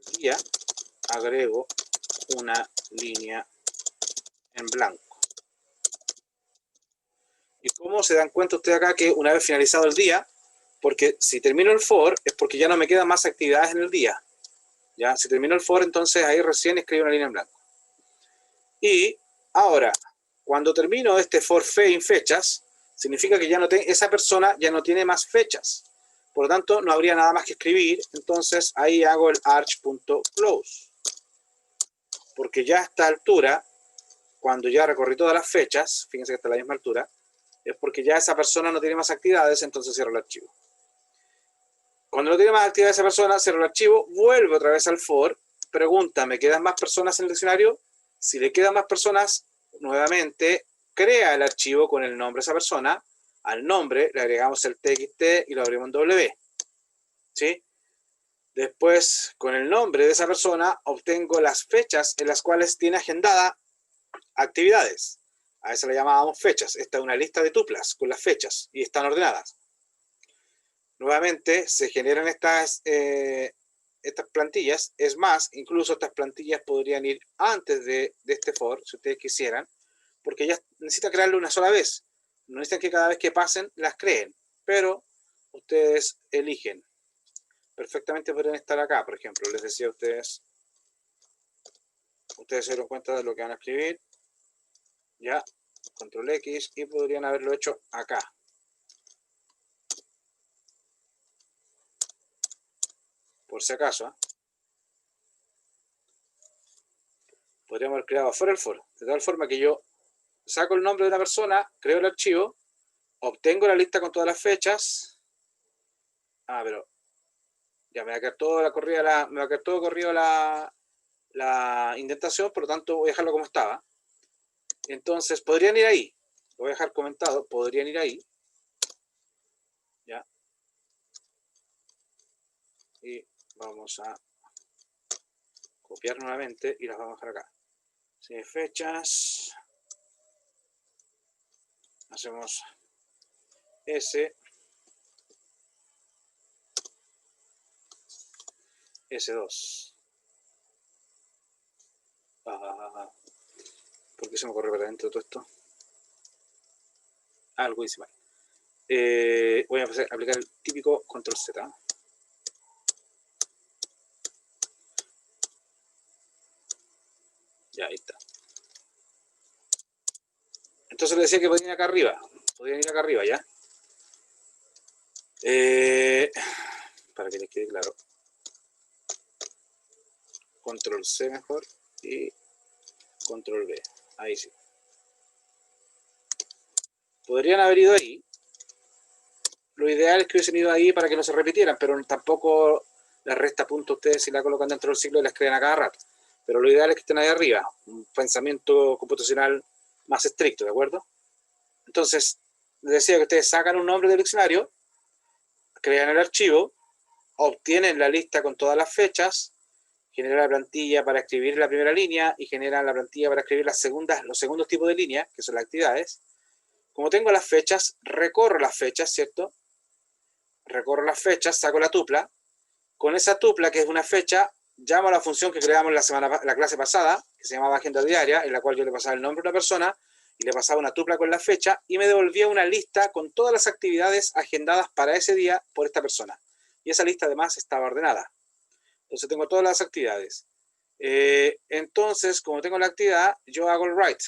del día, agrego una línea en blanco. ¿Y cómo se dan cuenta ustedes acá que una vez finalizado el día? Porque si termino el for es porque ya no me quedan más actividades en el día. ¿Ya? Si termino el for, entonces ahí recién escribo una línea en blanco. Y ahora, cuando termino este for in fechas, significa que ya no esa persona ya no tiene más fechas. Por lo tanto, no habría nada más que escribir. Entonces ahí hago el arch.close. Porque ya a esta altura, cuando ya recorrí todas las fechas, fíjense que está a la misma altura, es porque ya esa persona no tiene más actividades, entonces cierro el archivo. Cuando no tiene más actividades esa persona, cierro el archivo, vuelve otra vez al for, pregunta, ¿me quedan más personas en el diccionario? Si le quedan más personas, nuevamente crea el archivo con el nombre de esa persona, al nombre le agregamos el txt y lo abrimos en W. ¿Sí? Después, con el nombre de esa persona, obtengo las fechas en las cuales tiene agendada actividades. A eso le llamábamos fechas. Esta es una lista de tuplas con las fechas y están ordenadas. Nuevamente se generan estas plantillas. Es más, incluso estas plantillas podrían ir antes de este for, si ustedes quisieran, porque ya necesitan crearlo una sola vez. No necesitan que cada vez que pasen las creen, pero ustedes eligen. Perfectamente podrían estar acá, por ejemplo. Les decía a ustedes, se dieron cuenta de lo que van a escribir. Ya, control X, y podrían haberlo hecho acá. Por si acaso, podríamos haber creado fuera el for, de tal forma que yo saco el nombre de una persona, creo el archivo, obtengo la lista con todas las fechas. Pero ya me va a quedar toda la corrida, me va a quedar todo corrido la indentación, por lo tanto voy a dejarlo como estaba. Entonces podrían ir ahí, lo voy a dejar comentado, podrían ir ahí. Ya. Y vamos a copiar nuevamente y las vamos a dejar acá. Si hay fechas, hacemos S2. ¿Por qué se me ocurre para adentro todo esto? Algo hice mal. Voy a empezar a aplicar el típico control Z. Ya, ahí está. Entonces le decía que podían ir acá arriba. Podían ir acá arriba, ¿ya? Para que les quede claro. Control C mejor. y control B. Ahí sí. Podrían haber ido ahí. Lo ideal es que hubiesen ido ahí para que no se repitieran, pero tampoco les resta punto a ustedes si la colocan dentro del ciclo y la escriben a cada rato. Pero lo ideal es que estén ahí arriba, un pensamiento computacional más estricto, ¿de acuerdo? Entonces, les decía que ustedes sacan un nombre del diccionario, crean el archivo, obtienen la lista con todas las fechas, generan la plantilla para escribir la primera línea y generan la plantilla para escribir los segundos tipos de líneas, que son las actividades. Como tengo las fechas, recorro las fechas, ¿cierto? Recorro las fechas, saco la tupla. Con esa tupla, que es una fecha, llamo a la función que creamos la clase pasada, que se llamaba agenda diaria, en la cual yo le pasaba el nombre de una persona y le pasaba una tupla con la fecha y me devolvía una lista con todas las actividades agendadas para ese día por esta persona. Y esa lista además estaba ordenada. Entonces tengo todas las actividades. Entonces, como tengo la actividad, yo hago el write.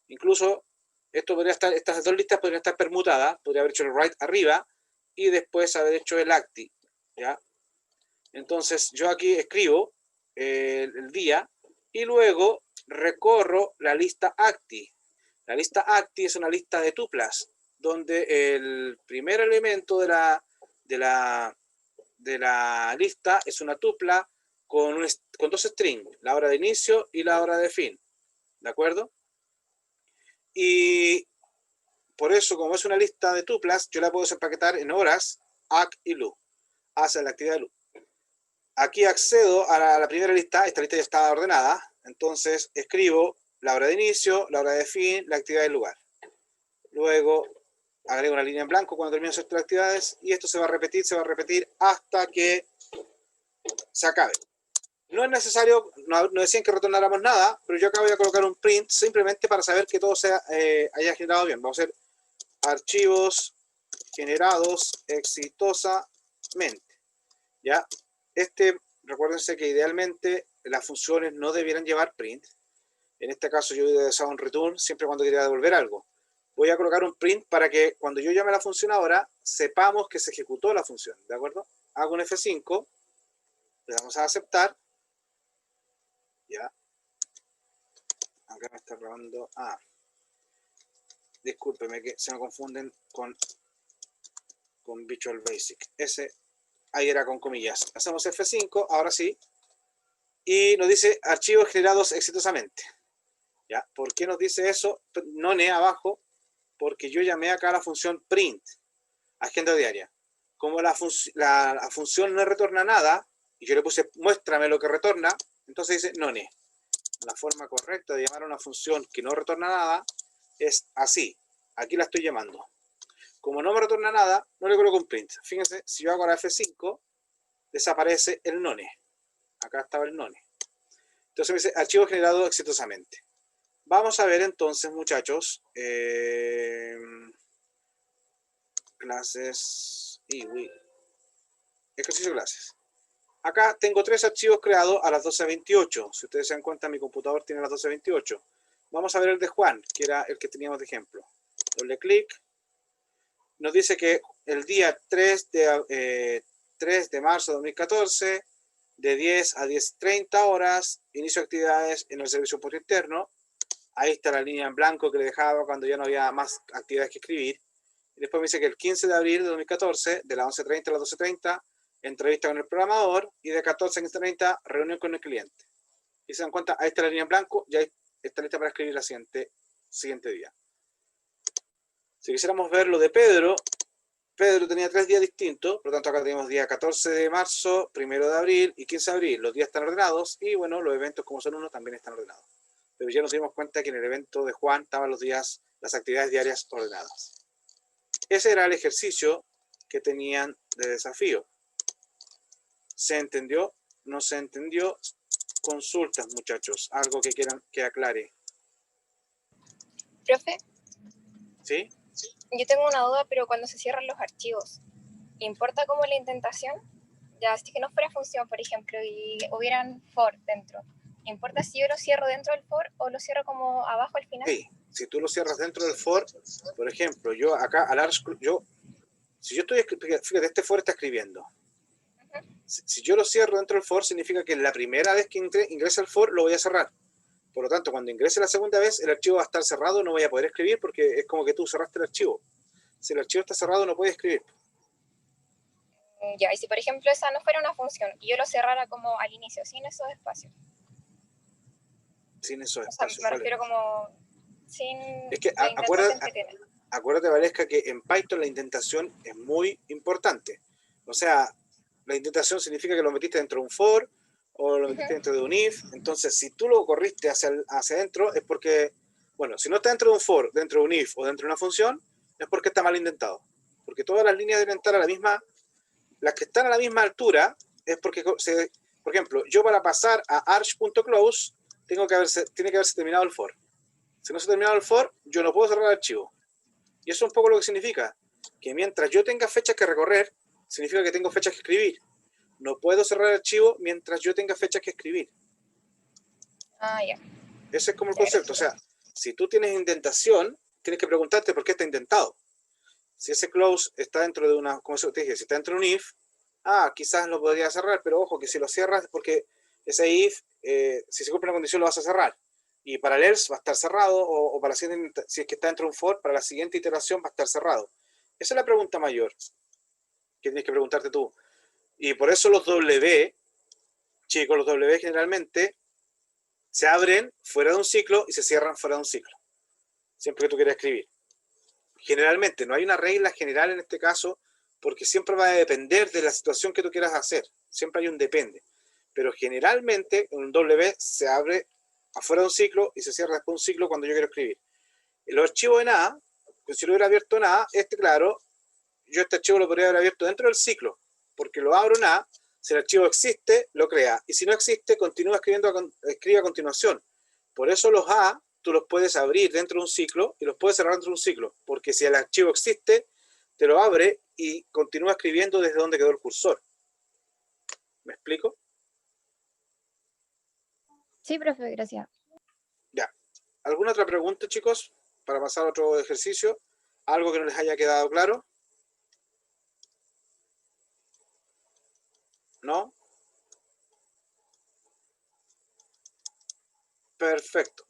Incluso estas dos listas podrían estar permutadas. Podría haber hecho el write arriba y después haber hecho el acti, ¿ya? Entonces yo aquí escribo el día y luego recorro la lista acti. La lista acti es una lista de tuplas donde el primer elemento de la lista es una tupla con dos strings, la hora de inicio y la hora de fin, ¿de acuerdo? Y por eso, como es una lista de tuplas, yo la puedo desempaquetar en horas, act y lu, hacia la actividad de lu. Aquí accedo a la primera lista, esta lista ya está ordenada, entonces escribo la hora de inicio, la hora de fin, la actividad del lugar. Luego agrego una línea en blanco cuando termino estas actividades y esto se va a repetir hasta que se acabe. No es necesario, no decían que retornáramos nada, pero yo acá voy a colocar un print simplemente para saber que todo se haya generado bien. Vamos a hacer archivos generados exitosamente. ¿Ya? Recuérdense que idealmente las funciones no debieran llevar print. En este caso yo he usado un return siempre cuando quería devolver algo. Voy a colocar un print para que cuando yo llame a la función ahora, sepamos que se ejecutó la función, ¿de acuerdo? Hago un F5, le damos a aceptar. Ya. Acá me está grabando. Discúlpeme que se me confunden con Visual Basic. Ahí era con comillas. Hacemos F5, ahora sí. Y nos dice archivos generados exitosamente. ¿Ya? ¿Por qué nos dice eso? None abajo, porque yo llamé acá a la función print, agenda diaria. Como la función no retorna nada, y yo le puse muéstrame lo que retorna, entonces dice none. La forma correcta de llamar a una función que no retorna nada es así. Aquí la estoy llamando. Como no me retorna nada, no le coloco un print. Fíjense, si yo hago la F5, desaparece el none. Acá estaba el none. Entonces me dice archivo generado exitosamente. Vamos a ver entonces, muchachos, clases y ejercicio de clases. Acá tengo 3 archivos creados a las 12:28. Si ustedes se dan cuenta, mi computador tiene las 12:28. Vamos a ver el de Juan, que era el que teníamos de ejemplo. Doble clic. Nos dice que el día 3 de marzo de 2014, de 10 a 10:30 horas, inicio actividades en el servicio por interno. Ahí está la línea en blanco que le dejaba cuando ya no había más actividades que escribir. Y después me dice que el 15 de abril de 2014, de las 11:30 a las 12:30, entrevista con el programador, y de 14 a 15:30, reunión con el cliente. Y se dan cuenta, ahí está la línea en blanco, y ahí está lista para escribir el siguiente día. Si quisiéramos ver lo de Pedro tenía 3 días distintos, por lo tanto acá tenemos día 14 de marzo, 1 de abril y 15 de abril. Los días están ordenados y bueno, los eventos como son uno también están ordenados. Pero ya nos dimos cuenta que en el evento de Juan estaban las actividades diarias ordenadas. Ese era el ejercicio que tenían de desafío. ¿Se entendió? ¿No se entendió? Consultas, muchachos. Algo que quieran que aclare. Profe, ¿Sí? yo tengo una duda, pero cuando se cierran los archivos, ¿importa como la indentación? Ya, si que no fuera función, por ejemplo, y hubieran for dentro, ¿importa si yo lo cierro dentro del for o lo cierro como abajo al final? Sí, si tú lo cierras dentro del for, por ejemplo, yo acá si yo estoy, fíjate, este for está escribiendo. Si yo lo cierro dentro del for, significa que la primera vez que ingrese al for, lo voy a cerrar. Por lo tanto, cuando ingrese la segunda vez, el archivo va a estar cerrado, no voy a poder escribir porque es como que tú cerraste el archivo. Si el archivo está cerrado, no puedes escribir. Ya, y si por ejemplo esa no fuera una función y yo lo cerrara como al inicio, sin esos espacios. Sin esos O sea, espacios, me ¿vale? refiero como sin Es que la indentación que tiene. acuérdate, Valesca, que en Python la indentación es muy importante. O sea, la indentación significa que lo metiste dentro de un for o lo metiste dentro de un if. Entonces, si tú lo corriste hacia adentro, es porque, bueno, si no está dentro de un for, dentro de un if o dentro de una función, es porque está mal indentado. Porque todas las líneas deben estar a la misma, las que están a la misma altura, es porque, por ejemplo, yo para pasar a arch.close, tiene que haberse terminado el for. Si no se ha terminado el for, yo no puedo cerrar el archivo. Y eso es un poco lo que significa, que mientras yo tenga fechas que recorrer, significa que tengo fechas que escribir. No puedo cerrar el archivo mientras yo tenga fechas que escribir. Ah, ya. Ese es como el Ya, concepto. O sea, si tú tienes indentación, tienes que preguntarte por qué está indentado. Si ese close está dentro de una, como te dije, si está dentro de un if, quizás lo podría cerrar, pero ojo que si lo cierras, porque ese if, si se cumple una condición, lo vas a cerrar. Y para el else va a estar cerrado, o para si es que está dentro de un for, para la siguiente iteración va a estar cerrado. Esa es la pregunta mayor que tienes que preguntarte tú. Y por eso los W, chicos, los W generalmente se abren fuera de un ciclo y se cierran fuera de un ciclo. Siempre que tú quieras escribir. Generalmente, no hay una regla general en este caso, porque siempre va a depender de la situación que tú quieras hacer. Siempre hay un depende. Pero generalmente un W se abre afuera de un ciclo y se cierra después de un ciclo cuando yo quiero escribir. Los archivos en A, si lo hubiera abierto en A, claro, yo este archivo lo podría haber abierto dentro del ciclo, porque lo abro en A, si el archivo existe, lo crea, y si no existe, continúa escribe a continuación. Por eso los A, tú los puedes abrir dentro de un ciclo y los puedes cerrar dentro de un ciclo, porque si el archivo existe, te lo abre y continúa escribiendo desde donde quedó el cursor. ¿Me explico? Sí, profe, gracias. Ya. ¿Alguna otra pregunta, chicos? Para pasar a otro ejercicio. ¿Algo que no les haya quedado claro? ¿No? Perfecto.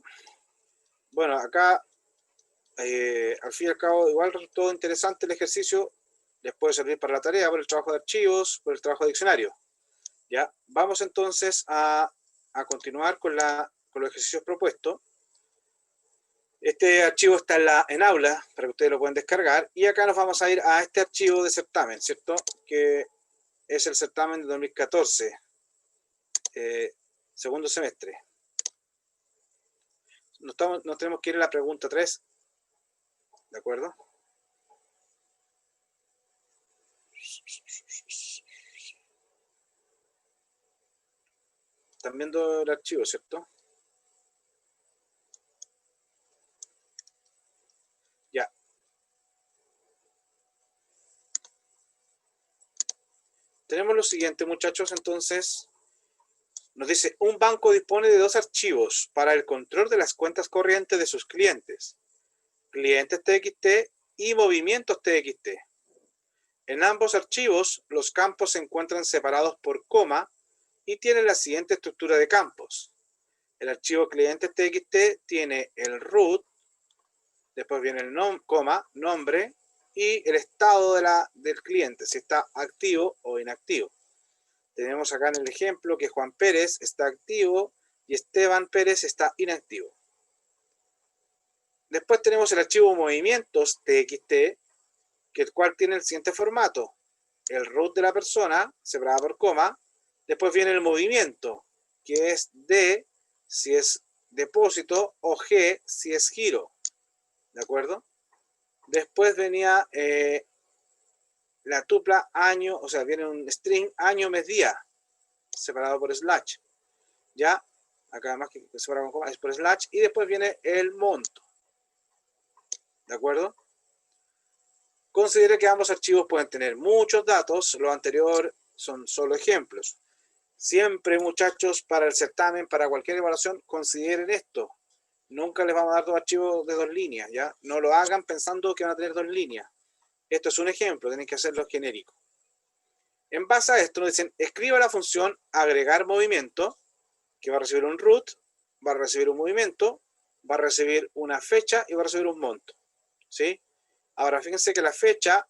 Bueno, acá, al fin y al cabo, igual resultó interesante el ejercicio. Les puede servir para la tarea, por el trabajo de archivos, por el trabajo de diccionario. ¿Ya? Vamos entonces a continuar con los ejercicios propuestos. Este archivo está en aula, para que ustedes lo puedan descargar. Y acá nos vamos a ir a este archivo de certamen, ¿cierto? Que es el certamen de 2014, segundo semestre. Nos tenemos que ir a la pregunta 3, ¿de acuerdo? Están viendo el archivo, ¿cierto? Ya. Tenemos lo siguiente, muchachos, entonces. Nos dice, un banco dispone de dos archivos para el control de las cuentas corrientes de sus clientes. Clientes TXT y movimientos TXT. En ambos archivos, los campos se encuentran separados por coma y tienen la siguiente estructura de campos. El archivo clientes TXT tiene el root, después viene el nombre y el estado del cliente, si está activo o inactivo. Tenemos acá en el ejemplo que Juan Pérez está activo y Esteban Pérez está inactivo. Después tenemos el archivo movimientos TXT, que el cual tiene el siguiente formato. El root de la persona, separada por coma. Después viene el movimiento, que es D si es depósito o G si es giro. ¿De acuerdo? Después venía la tupla año, o sea, viene un string año, mes, día, separado por slash. ¿Ya? Acá además que separado con coma es por slash. Y después viene el monto. ¿De acuerdo? Considere que ambos archivos pueden tener muchos datos. Lo anterior son solo ejemplos. Siempre, muchachos, para el certamen, para cualquier evaluación, consideren esto. Nunca les vamos a dar dos archivos de 2 líneas, ¿ya? No lo hagan pensando que van a tener 2 líneas. Esto es un ejemplo, tienen que hacerlo genérico. En base a esto nos dicen, escriba la función agregar movimiento, que va a recibir un root, va a recibir un movimiento, va a recibir una fecha y va a recibir un monto. ¿Sí? Ahora, fíjense que la fecha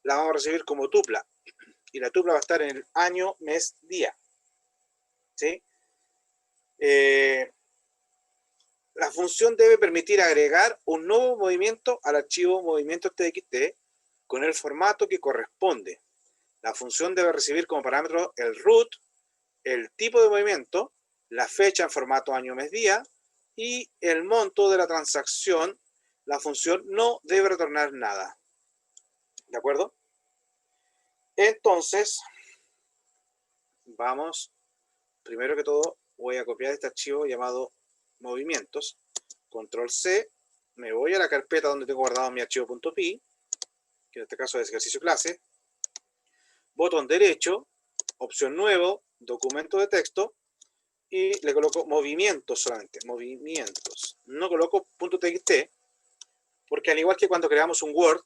la vamos a recibir como tupla. Y la tupla va a estar en el año, mes, día. ¿Sí? La función debe permitir agregar un nuevo movimiento al archivo movimientos.txt con el formato que corresponde. La función debe recibir como parámetro el root, el tipo de movimiento, la fecha en formato año, mes, día y el monto de la transacción. La función no debe retornar nada. ¿De acuerdo? Entonces, vamos, primero que todo, voy a copiar este archivo llamado movimientos. Control C, me voy a la carpeta donde tengo guardado mi archivo.py, que en este caso es ejercicio clase. Botón derecho, opción nuevo, documento de texto, y le coloco movimientos solamente, movimientos. No coloco .txt, porque al igual que cuando creamos un Word,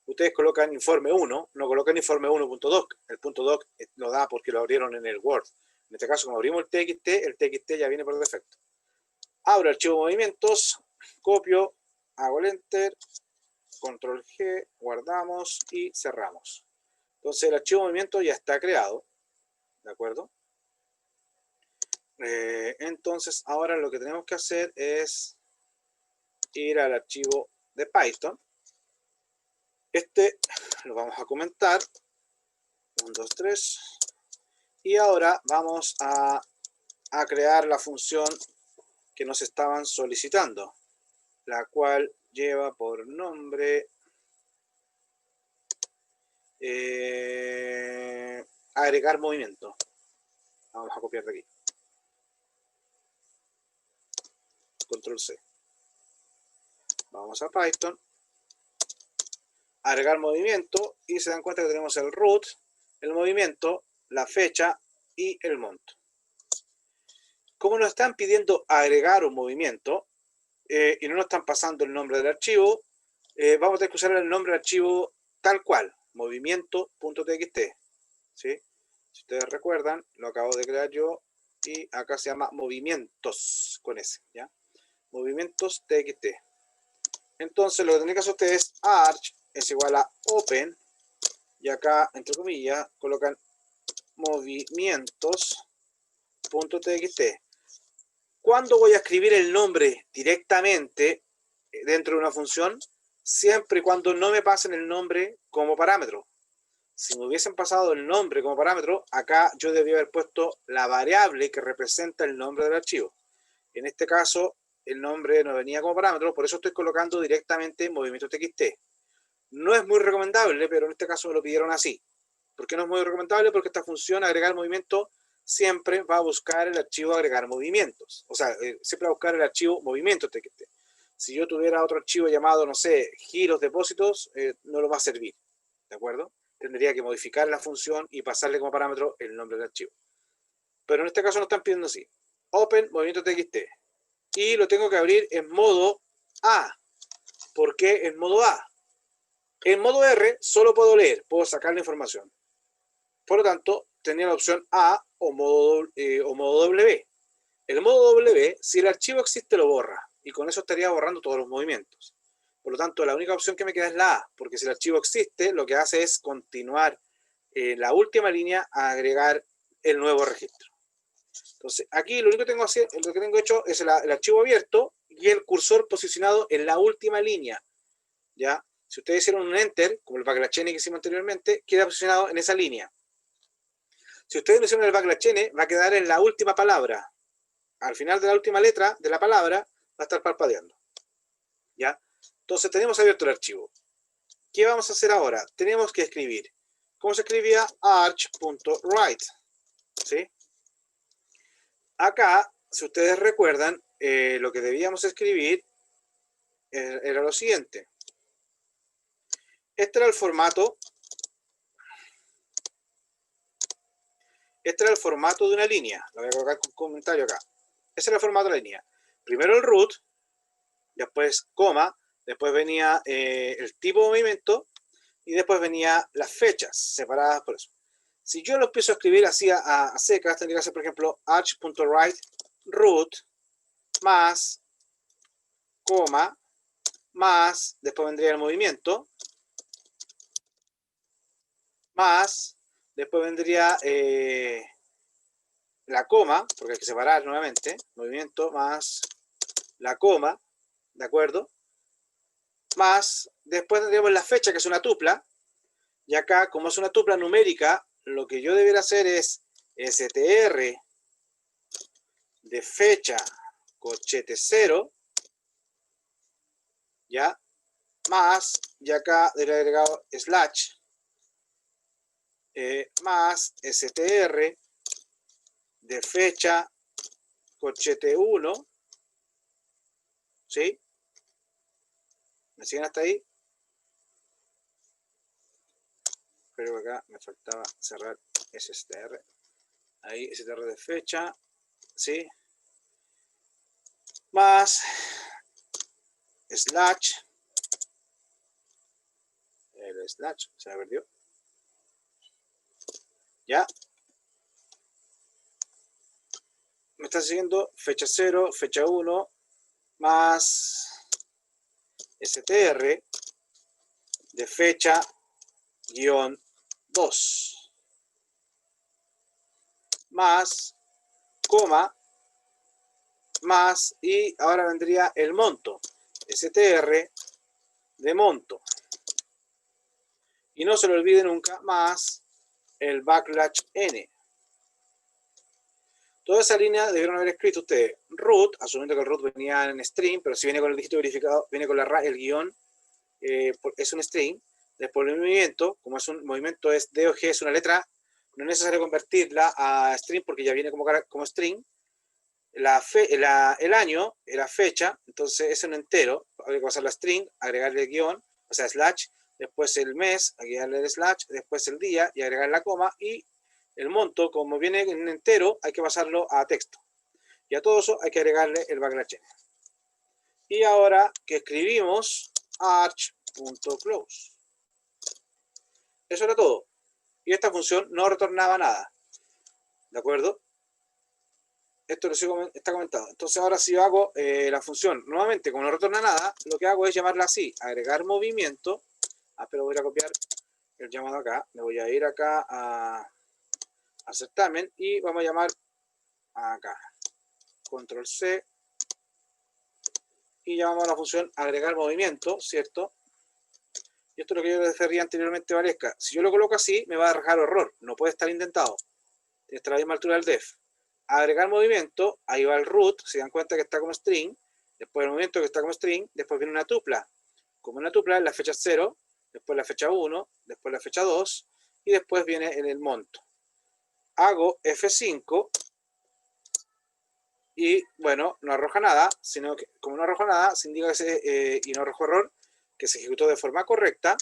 ustedes colocan informe 1, no colocan informe 1.doc. El .doc lo da porque lo abrieron en el Word. En este caso, como abrimos el TXT ya viene por defecto. Abro archivo movimientos, copio, hago el enter, control G, guardamos y cerramos. Entonces el archivo movimiento ya está creado, ¿de acuerdo? Entonces ahora lo que tenemos que hacer es ir al archivo de Python. Este lo vamos a comentar. 1, 2, 3. Y ahora vamos a crear la función que nos estaban solicitando, la cual lleva por nombre agregar movimiento. Vamos a copiar de aquí. Control C. Vamos a Python. Agregar movimiento y se dan cuenta que tenemos el root, el movimiento, la fecha y el monto. Como nos están pidiendo agregar un movimiento y no nos están pasando el nombre del archivo, vamos a tener que usar el nombre del archivo tal cual, movimiento.txt. ¿Sí? Si ustedes recuerdan, lo acabo de crear yo y acá se llama movimientos con S, ¿ya? Movimientos.txt. Entonces lo que tienen que hacer ustedes es arch es igual a open y acá, entre comillas, colocan movimientos.txt. ¿Cuándo voy a escribir el nombre directamente dentro de una función? Siempre y cuando no me pasen el nombre como parámetro. Si me hubiesen pasado el nombre como parámetro, acá yo debía haber puesto la variable que representa el nombre del archivo. En este caso, el nombre no venía como parámetro, por eso estoy colocando directamente movimiento.txt. No es muy recomendable, pero en este caso me lo pidieron así. ¿Por qué no es muy recomendable? Porque esta función agregar movimiento siempre va a buscar el archivo agregar movimientos. O sea, siempre va a buscar el archivo movimiento.txt. Si yo tuviera otro archivo llamado, no sé, giros, depósitos, no lo va a servir. ¿De acuerdo? Tendría que modificar la función y pasarle como parámetro el nombre del archivo. Pero en este caso nos están pidiendo así. Open movimiento.txt. Y lo tengo que abrir en modo A. ¿Por qué en modo A? En modo R solo puedo leer, puedo sacar la información. Por lo tanto, tenía la opción A o modo W. El modo W, si el archivo existe, lo borra. Y con eso estaría borrando todos los movimientos. Por lo tanto, la única opción que me queda es la A, porque si el archivo existe, lo que hace es continuar la última línea a agregar el nuevo registro. Entonces, aquí lo único que tengo hecho es el archivo abierto y el cursor posicionado en la última línea. ¿Ya? Si ustedes hicieron un enter, como el /n que hicimos anteriormente, queda posicionado en esa línea. Si ustedes no hicieron el /n, va a quedar en la última palabra. Al final de la última letra de la palabra va a estar parpadeando. ¿Ya? Entonces tenemos abierto el archivo. ¿Qué vamos a hacer ahora? Tenemos que escribir. ¿Cómo se escribía? arch.write. ¿Sí? Acá, si ustedes recuerdan, lo que debíamos escribir era lo siguiente. Este era el formato. Este era el formato de una línea. Lo voy a colocar con comentario acá. Ese era el formato de la línea. Primero el root, después coma, después venía el tipo de movimiento y después venía las fechas separadas por eso. Si yo lo empiezo a escribir así a secas, tendría que ser, por ejemplo, arch.write root más, coma, más, después vendría el movimiento, más, después vendría la coma, porque hay que separar nuevamente, movimiento más la coma, ¿de acuerdo? Más, después tendríamos la fecha, que es una tupla, y acá, como es una tupla numérica, lo que yo debería hacer es str de fecha corchete 0, ¿ya? Más, y acá debería agregado slash, más str de fecha corchete 1, ¿sí? ¿Me siguen hasta ahí? Creo que acá me faltaba cerrar ese str. Ahí, str de fecha, ¿sí? Más slash, el slash se me perdió, ¿ya? Me está siguiendo fecha 0, fecha 1, más str de fecha guión 2, más, coma, más, y ahora vendría el monto, str de monto. Y no se lo olvide nunca, más el backslash n. Toda esa línea debieron haber escrito ustedes root, asumiendo que el root venía en string, pero si viene con el dígito verificado, viene con el guión, es un string. Después el movimiento, como es un movimiento, es D o G, es una letra, no es necesario convertirla a string porque ya viene como string. El año, la fecha, entonces es un entero, hay que pasar la string, agregarle el guión, o sea, slash, después el mes, agregarle el slash, después el día y agregar la coma, y el monto, como viene en un entero, hay que pasarlo a texto. Y a todo eso hay que agregarle el backslash n. Y ahora que escribimos arch.close. Eso era todo. Y esta función no retornaba nada. ¿De acuerdo? Esto lo está comentado. Entonces ahora si yo hago la función, nuevamente como no retorna nada, lo que hago es llamarla así, agregar movimiento. Pero voy a copiar el llamado acá. Me voy a ir acá a certamen y vamos a llamar acá. Control C. Y llamamos a la función agregar movimiento, ¿cierto? Y esto es lo que yo les decía anteriormente, Valesca. Si yo lo coloco así, me va a arrojar error. No puede estar indentado. Tiene que estar a la misma altura del def. Agregar movimiento, ahí va el root, se dan cuenta que está como string, después el movimiento que está como string, después viene una tupla. Como una tupla, la fecha 0, después la fecha 1, después la fecha 2, y después viene en el monto. Hago F5, y bueno, no arroja nada, sino que como no arroja nada, se indica que y no arrojó error, que se ejecutó de forma correcta.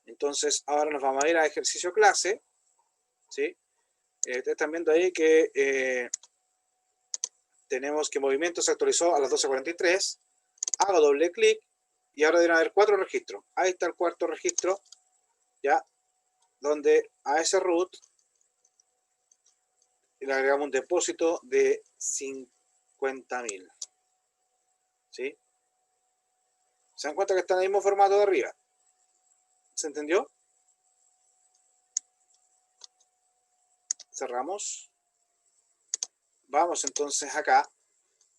Entonces ahora nos vamos a ir a ejercicio clase, ¿sí? Ustedes están viendo ahí que tenemos que movimiento se actualizó a las 12:43, hago doble clic y ahora deben haber 4 registros. Ahí está el cuarto registro, ya, donde a ese root le agregamos un depósito de 50.000. ¿Sí? ¿Se dan cuenta que está en el mismo formato de arriba? ¿Se entendió? Cerramos. Vamos entonces acá.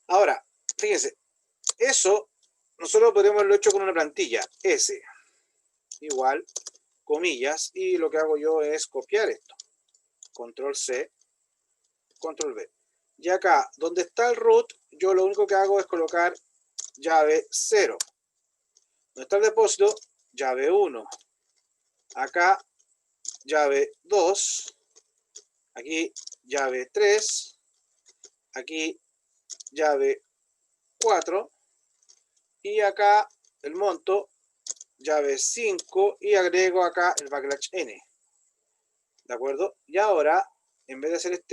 Ahora, fíjense, eso nosotros podríamos haberlo hecho con una plantilla. S igual, comillas, y lo que hago yo es copiar esto. Control C, Control V. Y acá, donde está el root, yo lo único que hago es colocar llave 0. Donde está el depósito, llave 1. Acá, llave 2. Aquí, llave 3. Aquí, llave 4. Y acá, el monto, llave 5. Y agrego acá el backslash n. ¿De acuerdo? Y ahora, en vez de hacer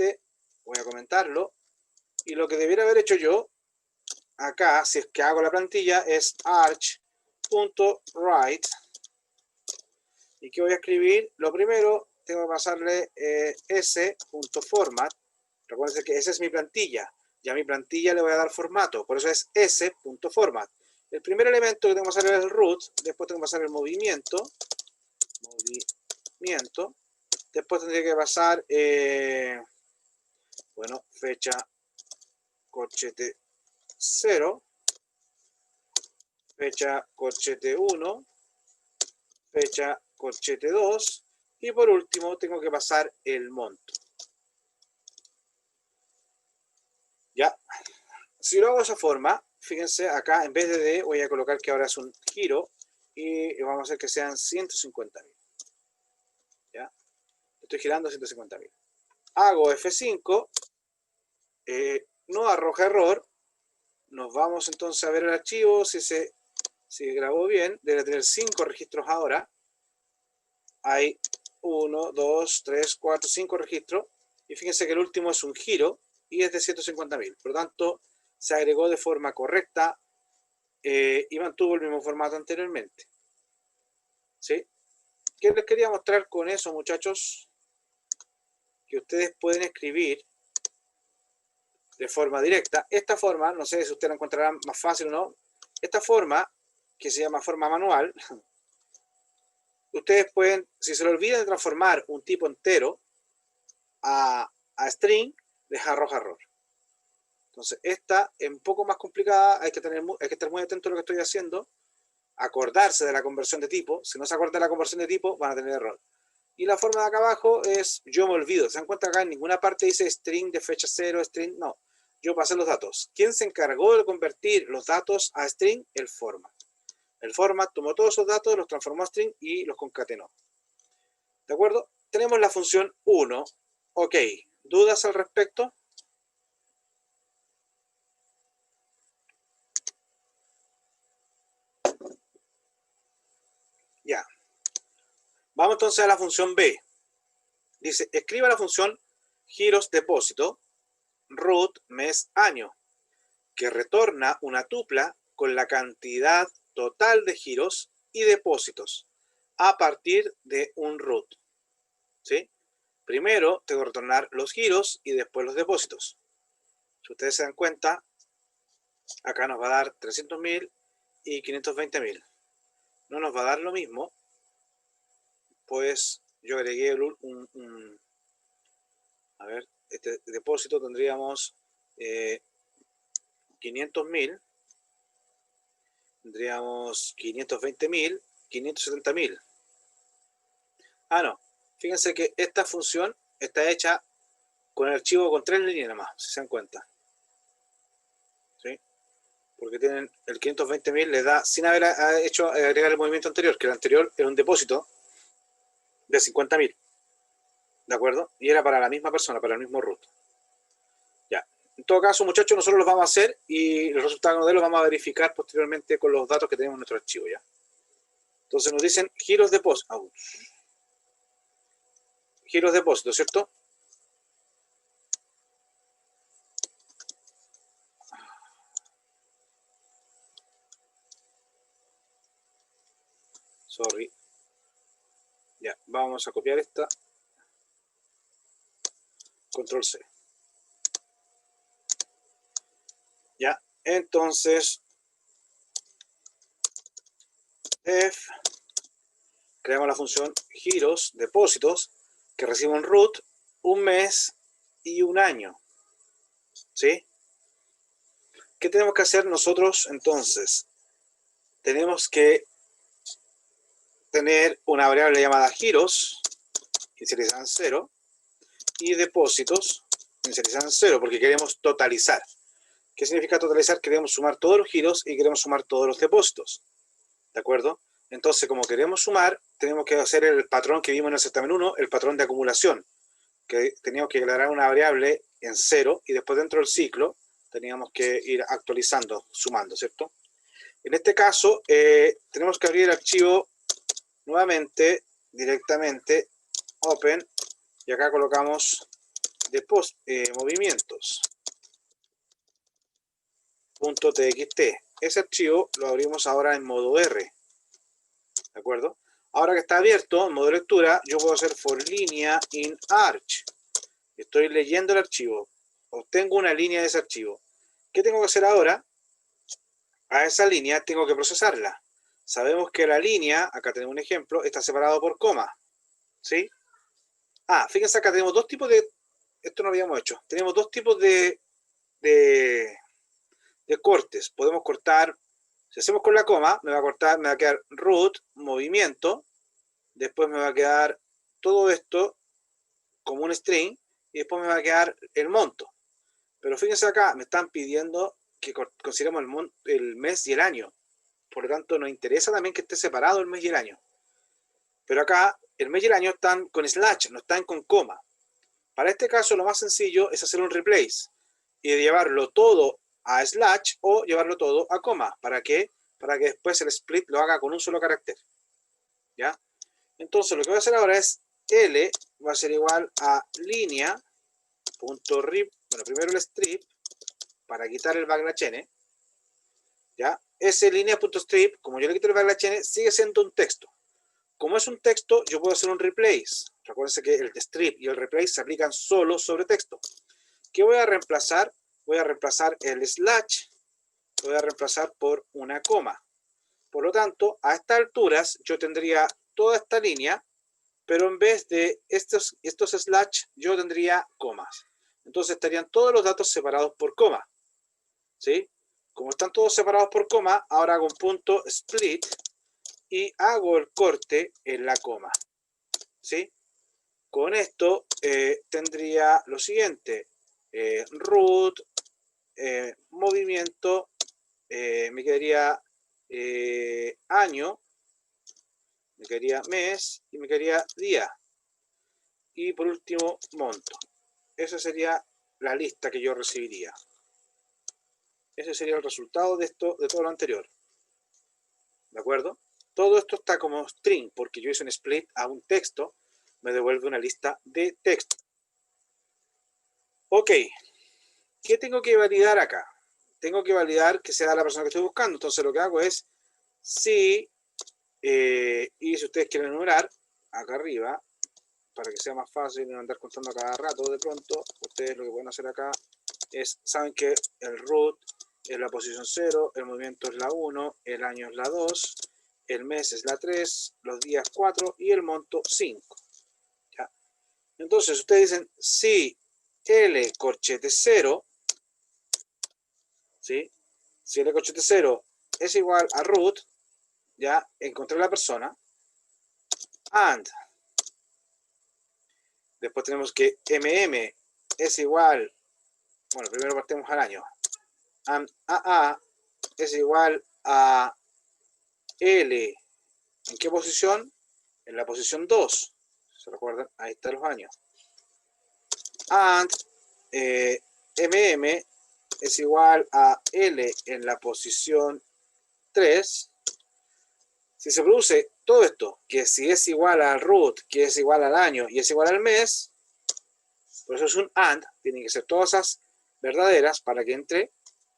voy a comentarlo. Y lo que debiera haber hecho yo, acá, si es que hago la plantilla, es arch.write. ¿Y qué voy a escribir? Lo primero, tengo que pasarle s.format. Recuerden que esa es mi plantilla. Ya a mi plantilla le voy a dar formato, por eso es s.format. El primer elemento que tengo que pasar es el root, después tengo que pasar el movimiento, después tendría que pasar, bueno, fecha corchete 0, fecha corchete 1, fecha corchete 2, y por último tengo que pasar el monto. Ya, si lo hago de esa forma, fíjense acá, en vez de D, voy a colocar que ahora es un giro y vamos a hacer que sean 150.000. ¿Ya? Estoy girando 150.000. Hago F5, no arroja error. Nos vamos entonces a ver el archivo, si grabó bien. Debe tener 5 registros ahora. Hay 1, 2, 3, 4, 5 registros. Y fíjense que el último es un giro y es de 150.000. Por lo tanto, se agregó de forma correcta y mantuvo el mismo formato anteriormente. ¿Sí? ¿Qué les quería mostrar con eso, muchachos? Que ustedes pueden escribir de forma directa. Esta forma, no sé si ustedes la encontrarán más fácil o no, esta forma, que se llama forma manual, ustedes pueden, si se le olvida de transformar un tipo entero a string, les arroja error. Entonces, esta es un poco más complicada, hay que estar muy atento a lo que estoy haciendo, acordarse de la conversión de tipo. Si no se acuerdan de la conversión de tipo, van a tener error. Y la forma de acá abajo es yo me olvido. ¿Se dan cuenta? Acá en ninguna parte dice string de fecha 0, string, no. Yo pasé los datos. ¿Quién se encargó de convertir los datos a string? El format. El format tomó todos esos datos, los transformó a string y los concatenó. ¿De acuerdo? Tenemos la función 1. Ok. ¿Dudas al respecto? Ya. Vamos entonces a la función B. Dice, escriba la función giros depósito, root, mes, año, que retorna una tupla con la cantidad total de giros y depósitos a partir de un root. ¿Sí? Primero tengo que retornar los giros y después los depósitos. Si ustedes se dan cuenta, acá nos va a dar 300.000 y 520.000. No nos va a dar lo mismo, pues yo agregué a ver, este depósito tendríamos 500.000, tendríamos 520.000, 570.000. Ah, no. Fíjense que esta función está hecha con el archivo con 3 líneas nada más, si se dan cuenta. ¿Sí? Porque tienen el 520.000 les da, sin haber hecho agregar el movimiento anterior, que el anterior era un depósito de 50.000. ¿De acuerdo? Y era para la misma persona, para el mismo root. Ya. En todo caso, muchachos, nosotros los vamos a hacer y los resultados de los vamos a verificar posteriormente con los datos que tenemos en nuestro archivo, ¿ya? Entonces nos dicen giros depósito. Giros depósito, ¿cierto? Sorry. Ya, vamos a copiar esta. Control C. Ya, entonces F, creamos la función giros, depósitos, que recibe un root, un mes y un año. ¿Sí? ¿Qué tenemos que hacer nosotros entonces? Tenemos que tener una variable llamada giros, inicializada en 0, y depósitos, inicializada en 0, porque queremos totalizar. ¿Qué significa totalizar? Queremos sumar todos los giros y queremos sumar todos los depósitos. ¿De acuerdo? Entonces, como queremos sumar, tenemos que hacer el patrón que vimos en el certamen 1, el patrón de acumulación, que teníamos que declarar una variable en 0 y después dentro del ciclo teníamos que ir actualizando, sumando, ¿cierto? En este caso, tenemos que abrir el archivo nuevamente, directamente, open, y acá colocamos movimientos.txt. Ese archivo lo abrimos ahora en modo R, ¿de acuerdo? Ahora que está abierto en modo de lectura, yo puedo hacer for línea in arch. Estoy leyendo el archivo. Obtengo una línea de ese archivo. ¿Qué tengo que hacer ahora? A esa línea tengo que procesarla. Sabemos que la línea, acá tenemos un ejemplo, está separado por coma. ¿Sí? Fíjense, acá tenemos dos tipos de... Esto no habíamos hecho. Tenemos dos tipos de cortes. Podemos cortar... Si hacemos con la coma, me va a quedar root, movimiento. Después me va a quedar todo esto como un string. Y después me va a quedar el monto. Pero fíjense acá, me están pidiendo que consideremos el mes y el año. Por lo tanto, nos interesa también que esté separado el mes y el año. Pero acá, el mes y el año están con slash, no están con coma. Para este caso, lo más sencillo es hacer un replace y llevarlo todo a slash o llevarlo todo a coma. ¿Para qué? Para que después el split lo haga con un solo carácter. ¿Ya? Entonces, lo que voy a hacer ahora es L va a ser igual a línea.rip. Bueno, primero el strip para quitar el backslash n. ¿Ya? Ese línea.strip, como yo le quito el backslash n, sigue siendo un texto. Como es un texto, yo puedo hacer un replace. Recuerden que el strip y el replace se aplican solo sobre texto. ¿Qué voy a reemplazar? Voy a reemplazar el slash, lo voy a reemplazar por una coma. Por lo tanto, a estas alturas yo tendría toda esta línea, pero en vez de estos slash, yo tendría comas. Entonces estarían todos los datos separados por coma. ¿Sí? Como están todos separados por coma, ahora hago un punto split y hago el corte en la coma. ¿Sí? Con esto tendría lo siguiente. Root, movimiento, me quedaría año, me quedaría mes y me quedaría día. Y por último, monto. Esa sería la lista que yo recibiría. Ese sería el resultado de esto, de todo lo anterior. ¿De acuerdo? Todo esto está como string, porque yo hice un split a un texto, me devuelve una lista de texto. Ok, ¿qué tengo que validar acá? Tengo que validar que sea la persona que estoy buscando. Entonces lo que hago es si, y si ustedes quieren enumerar, acá arriba, para que sea más fácil no andar contando a cada rato de pronto, ustedes lo que pueden hacer acá es, saben que el root es la posición 0, el movimiento es la 1, el año es la 2, el mes es la 3, los días 4 y el monto 5. ¿Ya? Entonces ustedes dicen si L corchete 0, ¿sí? Si L corchete 0 es igual a root, ya encontré la persona, and después tenemos que mm es igual, bueno, primero partimos al año, and AA es igual a L, ¿en qué posición? En la posición 2, ¿se recuerdan? Ahí están los años. And mm es igual a L en la posición 3. Si se produce todo esto, que si es igual al root, que es igual al año y es igual al mes, por eso es un AND, tienen que ser todas esas verdaderas para que entre.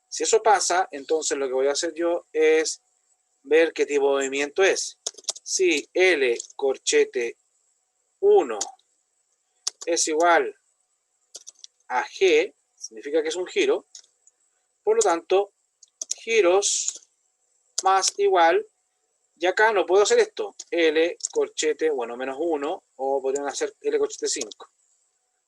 Si eso pasa, entonces lo que voy a hacer yo es ver qué tipo de movimiento es. Si L corchete 1 es igual a G, significa que es un giro, por lo tanto, giros más igual, y acá no puedo hacer esto, L corchete, bueno, menos 1, o podrían hacer L corchete 5.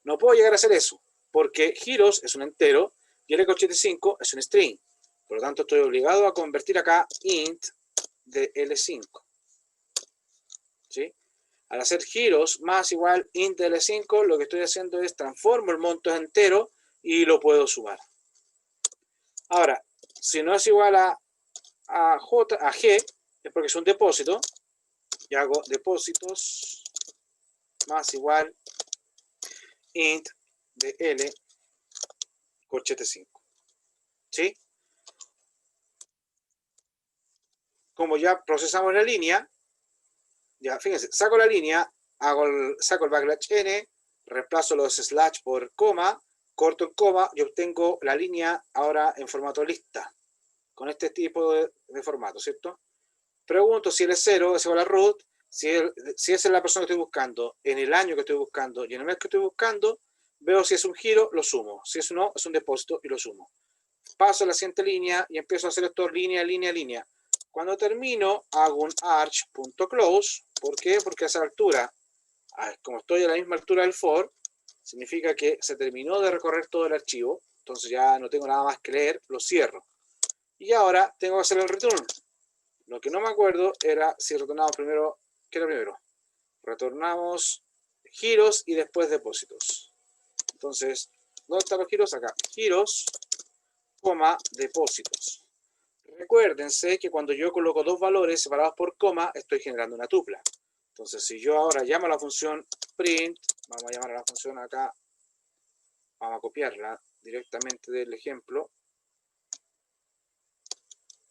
No puedo llegar a hacer eso, porque giros es un entero, y L corchete 5 es un string. Por lo tanto, estoy obligado a convertir acá int de L5. ¿Sí? Al hacer giros más igual int de L5, lo que estoy haciendo es transformo el monto entero y lo puedo sumar. Ahora, si no es igual a G, es porque es un depósito, y hago depósitos más igual int de L corchete 5. ¿Sí? Como ya procesamos la línea, ya fíjense, saco la línea, saco el backslash n, reemplazo los slash por coma, corto el coma y obtengo la línea ahora en formato lista, con este tipo de formato, ¿cierto? Pregunto si L0 es igual a root, Si esa es la persona que estoy buscando, en el año que estoy buscando y en el mes que estoy buscando, veo si es un giro, lo sumo. Si es no, es un depósito y lo sumo. Paso a la siguiente línea y empiezo a hacer esto línea, línea, línea. Cuando termino, hago un arch.close. ¿Por qué? Porque a esa altura, como estoy a la misma altura del for, significa que se terminó de recorrer todo el archivo. Entonces ya no tengo nada más que leer, lo cierro. Y ahora tengo que hacer el return. Lo que no me acuerdo era si retornamos primero. ¿Qué era primero? Retornamos giros y después depósitos. Entonces, ¿dónde están los giros? Acá. Giros, coma, depósitos. Recuérdense que cuando yo coloco dos valores separados por coma, estoy generando una tupla. Entonces, si yo ahora llamo a la función print, vamos a llamar a la función acá, vamos a copiarla directamente del ejemplo,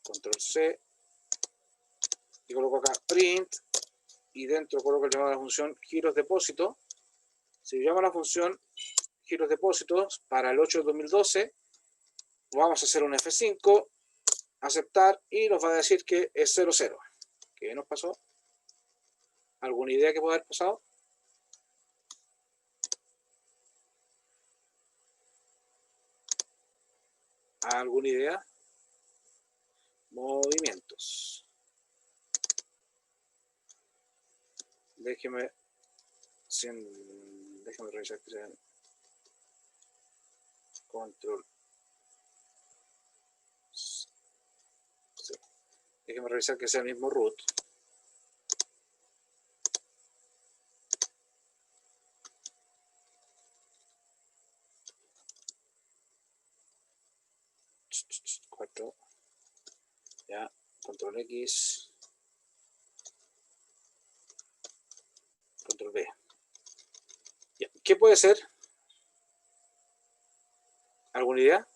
control C, y coloco acá print, y dentro coloco el llamado a la función giros depósito. Si yo llamo a la función giros depósitos para el 8 de 2012, vamos a hacer un F5, aceptar, y nos va a decir que es 00. ¿Qué nos pasó? ¿Alguna idea que pueda haber pasado? ¿Alguna idea? Movimientos. Déjeme revisar que sea control. Sí. Déjeme revisar que sea el mismo root. Cuatro. Ya, control X. Control B. Ya. ¿Qué puede ser? ¿Alguna idea?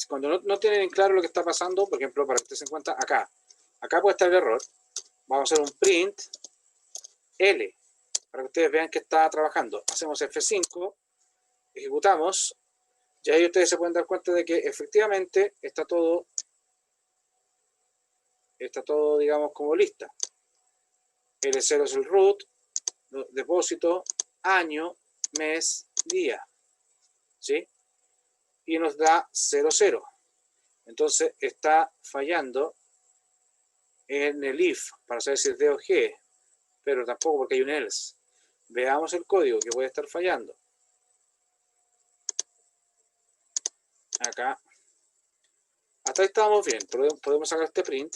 Cuando no tienen claro lo que está pasando, por ejemplo, para que ustedes se den cuenta, acá puede estar el error. Vamos a hacer un print L, para que ustedes vean que está trabajando. Hacemos F5, ejecutamos, y ahí ustedes se pueden dar cuenta de que efectivamente está todo, digamos, como lista. L0 es el root, depósito, año, mes, día, ¿sí? Y nos da 00. Entonces está fallando en el if, para saber si es D o G, pero tampoco porque hay un else. Veamos el código que puede estar fallando. Acá. Hasta ahí estábamos bien. Podemos sacar este print.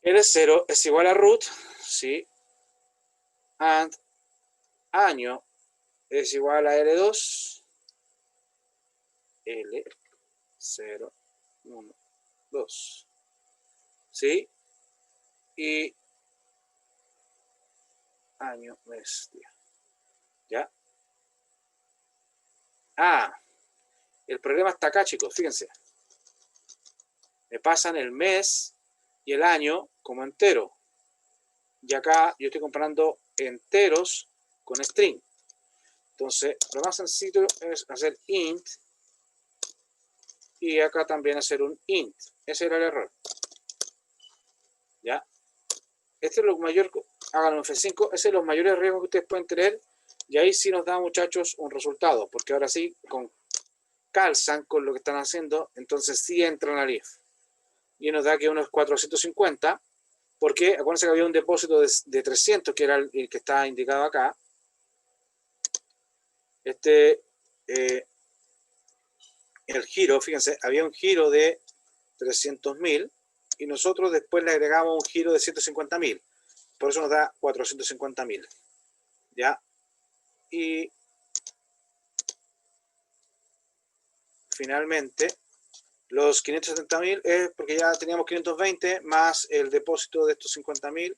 L0 es igual a root, ¿sí? And año es igual a L2. L0, 1, 2. ¿Sí? Y año, mes, día. ¿Ya? El problema está acá, chicos, fíjense. Me pasan el mes y el año como entero. Y acá yo estoy comparando enteros con string. Entonces, lo más sencillo es hacer int y acá también hacer un int. Ese era el error. ¿Ya? Este es lo mayor, hagan un F5, ese es los mayores riesgos que ustedes pueden tener. Y ahí sí nos da, muchachos, un resultado. Porque ahora sí, calzan con lo que están haciendo, entonces sí entran al if. Y nos da que uno es 450, porque acuérdense que había un depósito de 300, que era el que está indicado acá. El giro, fíjense, había un giro de 300.000 y nosotros después le agregamos un giro de 150.000. Por eso nos da 450.000. ¿Ya? Y finalmente, los 570.000 es porque ya teníamos 520 más el depósito de estos 50.000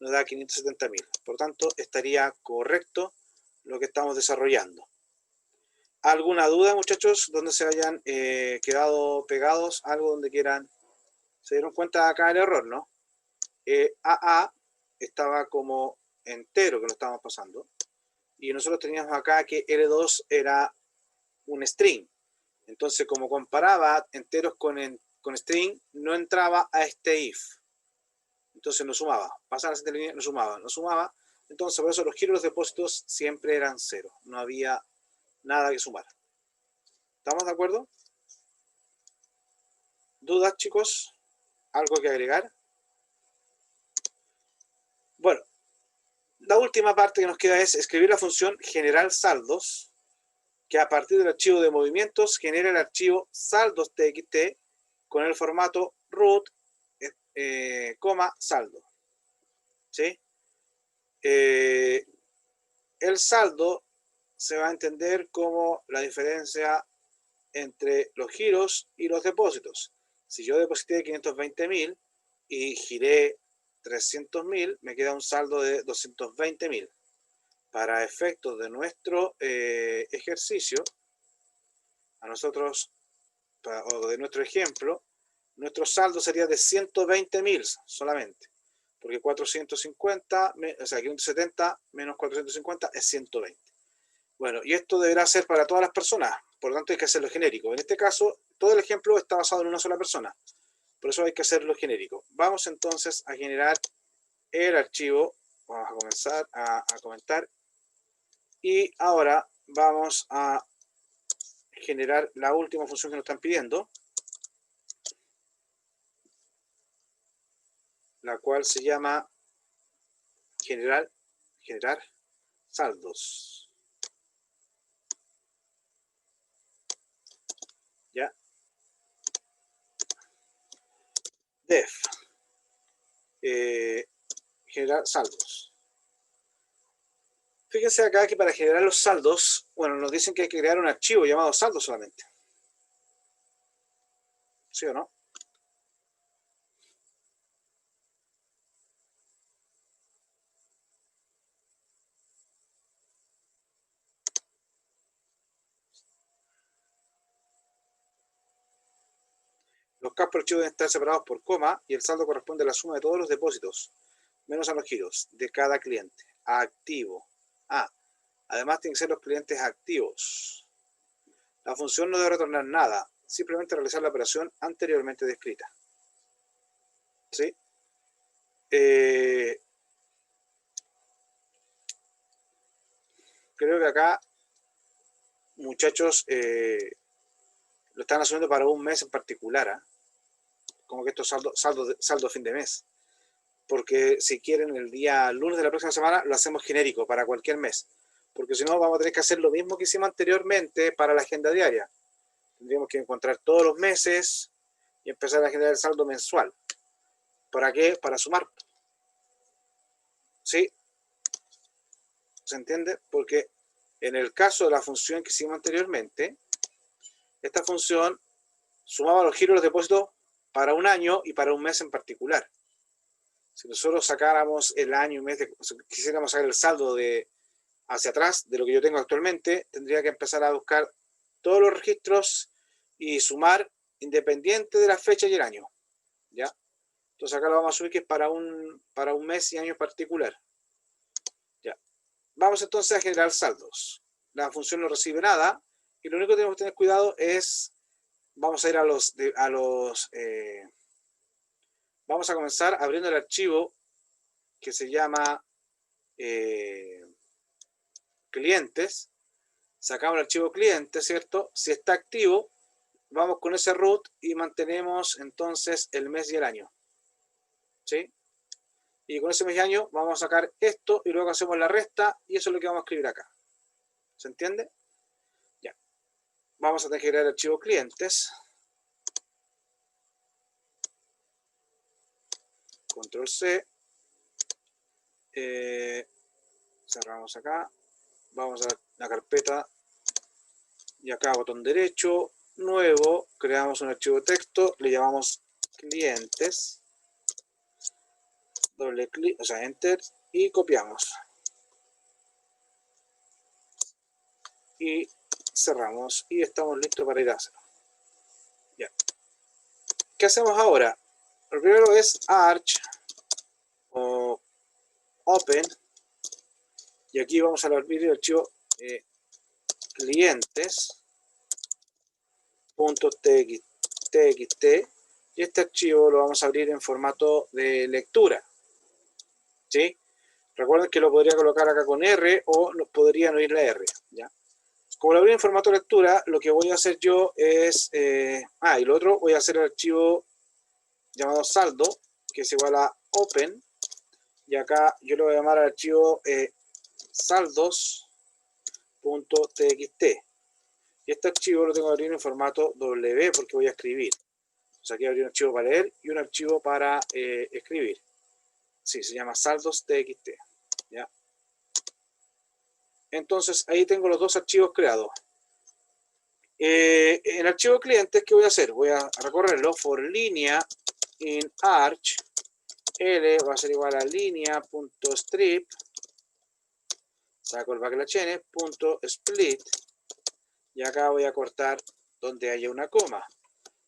nos da 570.000. Por tanto, estaría correcto lo que estamos desarrollando. ¿Alguna duda, muchachos? ¿Dónde se hayan quedado pegados? ¿Algo donde quieran? ¿Se dieron cuenta acá el error, no? AA estaba como entero que lo estábamos pasando. Y nosotros teníamos acá que L2 era un string. Entonces, como comparaba enteros con string, no entraba a este if. Entonces no sumaba. Pasaba a la siguiente línea, no sumaba. Entonces, por eso los giros de los depósitos siempre eran 0. No había nada que sumar. ¿Estamos de acuerdo? ¿Dudas, chicos? ¿Algo que agregar? Bueno, la última parte que nos queda es escribir la función generar saldos, que a partir del archivo de movimientos genera el archivo saldos.txt con el formato root, saldo. ¿Sí? El saldo se va a entender como la diferencia entre los giros y los depósitos. Si yo deposité 520.000 y giré 300.000, me queda un saldo de 220.000. Para efectos de nuestro ejercicio, a nosotros, o de nuestro ejemplo, nuestro saldo sería de 120.000 solamente. Porque 450, o sea, 570 menos 450 es 120. Bueno, y esto deberá ser para todas las personas, por lo tanto hay que hacerlo genérico. En este caso, todo el ejemplo está basado en una sola persona, por eso hay que hacerlo genérico. Vamos entonces a generar el archivo, vamos a comenzar a comentar, y ahora vamos a generar la última función que nos están pidiendo, la cual se llama generar saldos. ¿Ya? Def. Generar saldos. Fíjense acá que para generar los saldos, bueno, nos dicen que hay que crear un archivo llamado saldo solamente. ¿Sí o no? Los campos archivos deben estar separados por coma y el saldo corresponde a la suma de todos los depósitos, menos a los giros, de cada cliente. Activo. Además tienen que ser los clientes activos. La función no debe retornar nada, simplemente realizar la operación anteriormente descrita. ¿Sí? Creo que acá, muchachos, lo están asumiendo para un mes en particular, ¿eh? Como que esto es saldo fin de mes. Porque si quieren el día lunes de la próxima semana, lo hacemos genérico para cualquier mes. Porque si no, vamos a tener que hacer lo mismo que hicimos anteriormente para la agenda diaria. Tendríamos que encontrar todos los meses y empezar a generar el saldo mensual. ¿Para qué? Para sumar. ¿Sí? ¿Se entiende? Porque en el caso de la función que hicimos anteriormente, esta función sumaba los giros de los depósitos para un año y para un mes en particular. Si nosotros sacáramos el año y mes, quisiéramos sacar el saldo de hacia atrás de lo que yo tengo actualmente, tendría que empezar a buscar todos los registros y sumar independiente de la fecha y el año. ¿Ya? Entonces acá lo vamos a subir que es para un mes y año en particular. ¿Ya? Vamos entonces a generar saldos. La función no recibe nada y lo único que tenemos que tener cuidado es, vamos a ir vamos a comenzar abriendo el archivo que se llama clientes. Sacamos el archivo cliente, ¿cierto? Si está activo, vamos con ese root y mantenemos entonces el mes y el año. ¿Sí? Y con ese mes y año vamos a sacar esto y luego hacemos la resta y eso es lo que vamos a escribir acá. ¿Se entiende? Ya. Vamos a tener que crear el archivo clientes. Control C. Cerramos acá. Vamos a la carpeta y acá botón derecho, nuevo, creamos un archivo de texto, le llamamos clientes, doble clic, o sea, enter, y copiamos. Y cerramos y estamos listos para ir a hacerlo. Ya. ¿Qué hacemos ahora? Lo primero es arch o open y aquí vamos a abrir el archivo clientes .txt, y este archivo lo vamos a abrir en formato de lectura, ¿sí? Recuerden que lo podría colocar acá con R o lo podría no ir la R, ¿ya? Como lo abrí en formato de lectura, lo que voy a hacer yo es... y lo otro, voy a hacer el archivo llamado saldo, que es igual a open, y acá yo le voy a llamar al archivo saldos.txt. Y este archivo lo tengo que abrir en formato W porque voy a escribir. O sea, aquí abrir un archivo para leer y un archivo para escribir. Sí, se llama saldos.txt. ¿Ya? Entonces, ahí tengo los dos archivos creados. En el archivo clientes, ¿qué voy a hacer? Voy a recorrerlo for línea in arch. L va a ser igual a línea.strip. Saco el backslash n, punto split. Y acá voy a cortar donde haya una coma.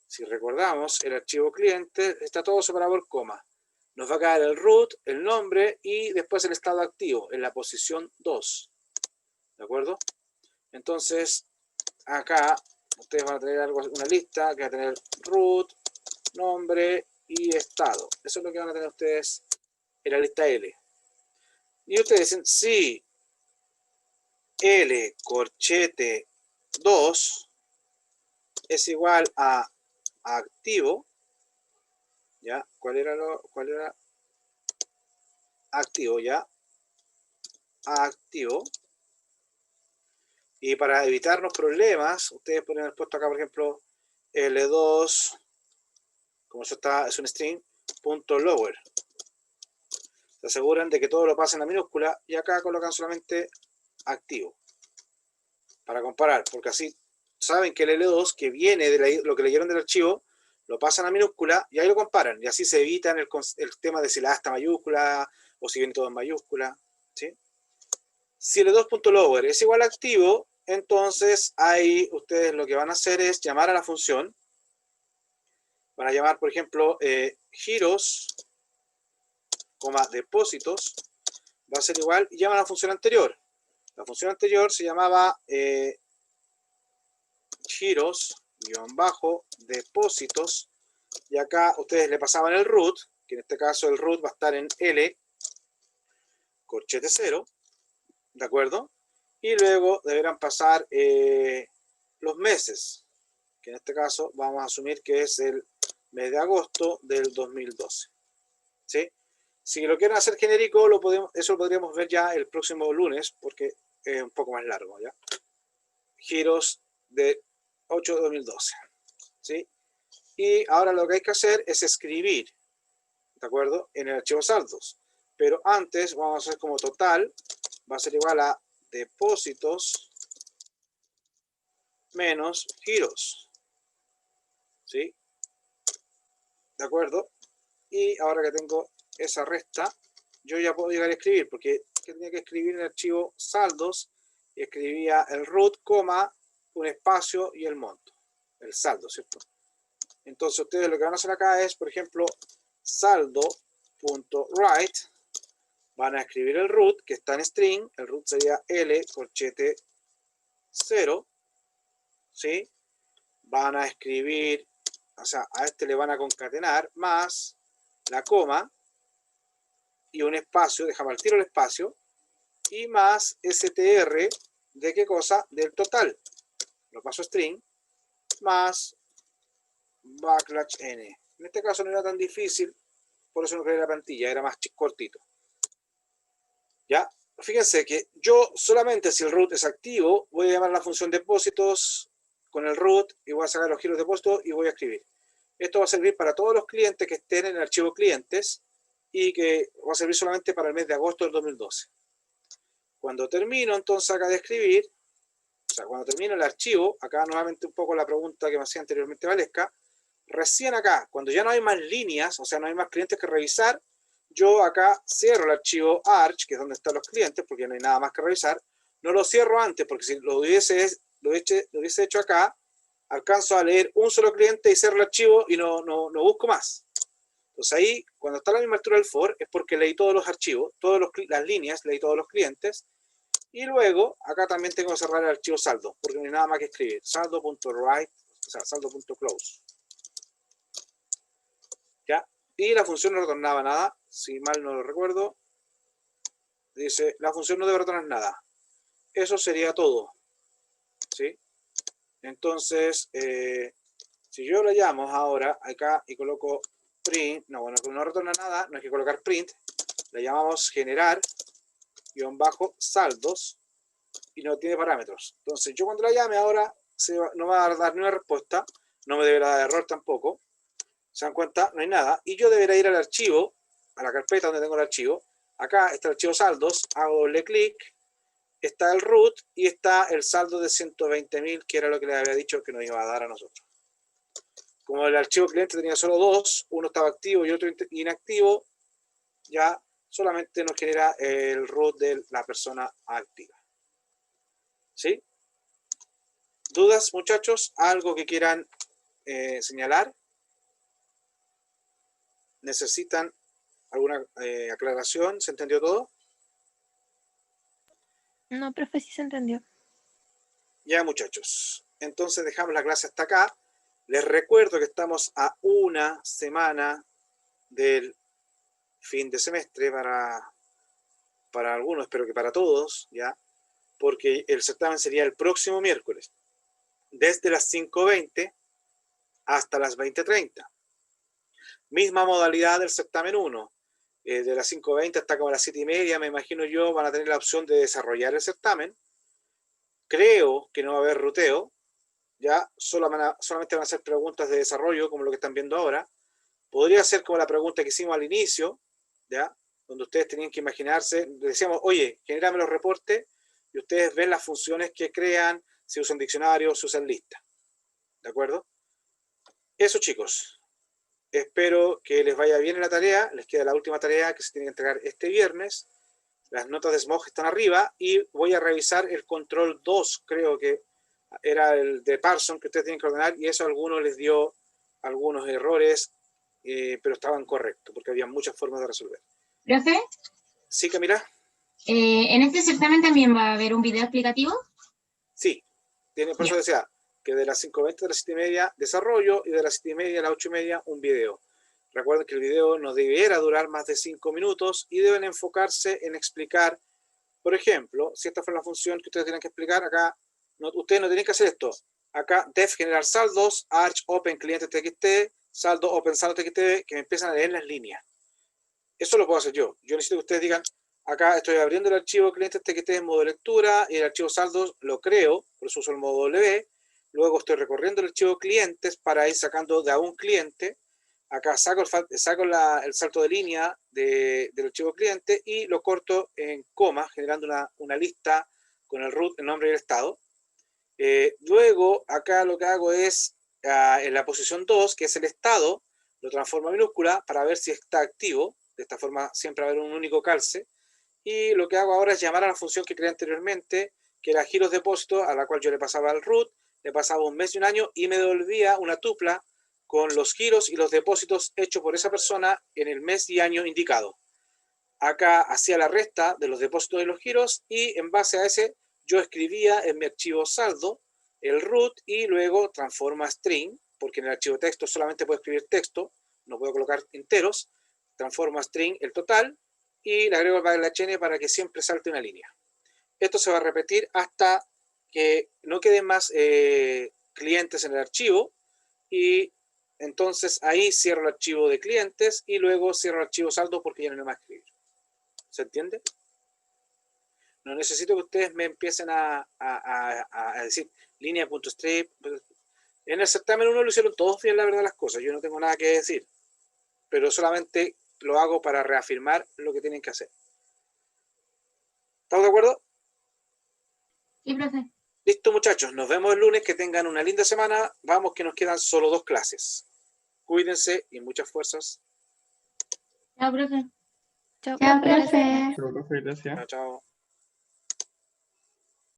Si recordamos, el archivo cliente está todo separado por coma. Nos va a quedar el root, el nombre y después el estado activo en la posición 2. ¿De acuerdo? Entonces, acá ustedes van a tener una lista que va a tener root, nombre y estado. Eso es lo que van a tener ustedes en la lista L. Y ustedes dicen, si L corchete 2 es igual a activo, ¿ya? ¿Cuál era activo? ¿Ya? Activo. Y para evitarnos problemas, ustedes pueden haber puesto acá, por ejemplo, L2, como eso está, es un string, punto lower. Se aseguran de que todo lo pasen a minúscula y acá colocan solamente activo. Para comparar, porque así saben que el L2, que viene de lo que leyeron del archivo, lo pasan a minúscula y ahí lo comparan. Y así se evitan el tema de si la A está mayúscula o si viene todo en mayúscula, ¿sí? Si L2.lower es igual a activo, entonces ahí ustedes lo que van a hacer es llamar a la función. Van a llamar, por ejemplo, giros, depósitos, va a ser igual, y llaman a la función anterior. La función anterior se llamaba giros-depósitos, y acá ustedes le pasaban el root, que en este caso el root va a estar en L, corchete 0, ¿de acuerdo? Y luego deberán pasar los meses, que en este caso vamos a asumir que es el mes de agosto del 2012. ¿Sí? Si lo quieren hacer genérico, eso lo podríamos ver ya el próximo lunes, porque es un poco más largo, ¿ya? Giros de 8 de 2012. ¿Sí? Y ahora lo que hay que hacer es escribir, ¿de acuerdo? En el archivo saldos. Pero antes vamos a hacer como total, va a ser igual a depósitos menos giros. ¿Sí? ¿De acuerdo? Y ahora que tengo esa resta, yo ya puedo llegar a escribir, porque tenía que escribir en el archivo saldos, y escribía el root, coma, un espacio y el monto, el saldo, ¿cierto? Entonces ustedes lo que van a hacer acá es, por ejemplo, saldo.write, van a escribir el root, que está en string, el root sería L, corchete 0, ¿sí? Van a escribir, o sea, a este le van a concatenar, más la coma, y un espacio, dejamos al tiro el espacio, y más str, ¿de qué cosa? Del total. Lo paso a string, más backslash n. En este caso no era tan difícil, por eso no creé la plantilla, era más cortito. ¿Ya? Fíjense que yo solamente si el root es activo, voy a llamar a la función depósitos con el root, y voy a sacar los giros de depósito y voy a escribir. Esto va a servir para todos los clientes que estén en el archivo clientes, y que va a servir solamente para el mes de agosto del 2012. Cuando termino entonces acá de escribir, o sea, cuando termino el archivo, acá nuevamente un poco la pregunta que me hacía anteriormente Valesca, recién acá, cuando ya no hay más líneas, o sea, no hay más clientes que revisar, yo acá cierro el archivo arch, que es donde están los clientes, porque no hay nada más que revisar. No lo cierro antes, porque si lo hubiese hecho acá, alcanzo a leer un solo cliente y cierro el archivo y no busco más. Entonces ahí, cuando está a la misma altura del for, es porque leí todos los archivos, las líneas, leí todos los clientes. Y luego, acá también tengo que cerrar el archivo saldo, porque no hay nada más que escribir. Saldo.write, o sea, saldo.close. ¿Ya? Y la función no retornaba nada, si mal no lo recuerdo. Dice, la función no debe retornar nada. Eso sería todo. ¿Sí? Entonces, si yo lo llamo ahora acá y coloco print, no, bueno, no retorna nada, no hay que colocar print, le llamamos generar, saldos, y no tiene parámetros. Entonces, yo cuando la llame ahora, no me va a dar ni una respuesta, no me deberá dar error tampoco. ¿Se dan cuenta? No hay nada. Y yo debería ir al archivo, a la carpeta donde tengo el archivo. Acá está el archivo saldos, hago doble clic, está el root y está el saldo de 120.000, que era lo que le había dicho que nos iba a dar a nosotros. Como el archivo cliente tenía solo dos, uno estaba activo y otro inactivo, ya solamente nos genera el root de la persona activa. ¿Sí? ¿Dudas, muchachos? ¿Algo que quieran señalar? ¿Necesitan alguna aclaración? ¿Se entendió todo? No, profe, sí se entendió. Ya, muchachos. Entonces dejamos la clase hasta acá. Les recuerdo que estamos a una semana del fin de semestre para algunos, espero que para todos, ¿ya? Porque el certamen sería el próximo miércoles, desde las 5:20 hasta las 20:30. Misma modalidad del certamen 1. De las 5:20 hasta como las 7:30, me imagino yo, van a tener la opción de desarrollar el certamen. Creo que no va a haber ruteo, ya solamente van a ser preguntas de desarrollo, como lo que están viendo ahora. Podría ser como la pregunta que hicimos al inicio, ya, donde ustedes tenían que imaginarse, decíamos, oye, genérame los reportes, y ustedes ven las funciones que crean, si usan diccionario, si usan lista. ¿De acuerdo? Eso, chicos. Espero que les vaya bien en la tarea. Les queda la última tarea que se tiene que entregar este viernes. Las notas de SMOG están arriba y voy a revisar el control 2, creo que era el de Parson que ustedes tienen que ordenar, y eso a algunos les dio algunos errores, pero estaban correctos porque había muchas formas de resolver. Profe, ¿Sí, Camila? ¿en este certamen también va a haber un video explicativo? Sí, por eso decía que de las 5:20 a las 7:30 desarrollo y de las 7:30 a las 8:30 un video. Recuerden que el video no debiera durar más de 5 minutos y deben enfocarse en explicar, por ejemplo, si esta fue la función que ustedes tienen que explicar, acá ustedes no tienen que hacer esto. Acá def generar saldos, arch open cliente txt, saldo open saldo txt, que me empiezan a leer las líneas. Eso lo puedo hacer yo. Yo necesito que ustedes digan, acá estoy abriendo el archivo cliente txt en modo lectura y el archivo saldos lo creo, por eso uso el modo W. Luego estoy recorriendo el archivo clientes para ir sacando de a un cliente. Acá saco el salto de línea del archivo cliente y lo corto en coma, generando una lista con el root, el nombre y el estado. Luego, acá lo que hago es, en la posición 2, que es el estado, lo transformo a minúscula para ver si está activo. De esta forma siempre va a haber un único calce. Y lo que hago ahora es llamar a la función que creé anteriormente, que era giros depósito, a la cual yo le pasaba el root, le pasaba un mes y un año y me devolvía una tupla con los giros y los depósitos hechos por esa persona en el mes y año indicado. Acá hacía la resta de los depósitos y los giros y en base a ese yo escribía en mi archivo saldo el root y luego transforma string, porque en el archivo texto solamente puedo escribir texto, no puedo colocar enteros, transforma string el total y le agrego el /n para que siempre salte una línea. Esto se va a repetir hasta que no queden más clientes en el archivo y entonces ahí cierro el archivo de clientes y luego cierro el archivo saldo porque ya no hay más escribir. ¿Se entiende? No necesito que ustedes me empiecen a decir línea.strip. En el certamen 1 lo hicieron todos bien, la verdad, las cosas. Yo no tengo nada que decir. Pero solamente lo hago para reafirmar lo que tienen que hacer. ¿Estamos de acuerdo? Sí, profe. Listo, muchachos. Nos vemos el lunes. Que tengan una linda semana. Vamos, que nos quedan solo 2 clases. Cuídense y muchas fuerzas. Chao, profe. Chao, Chao, profe. profe. Chao, profe, gracias. Chao, chao.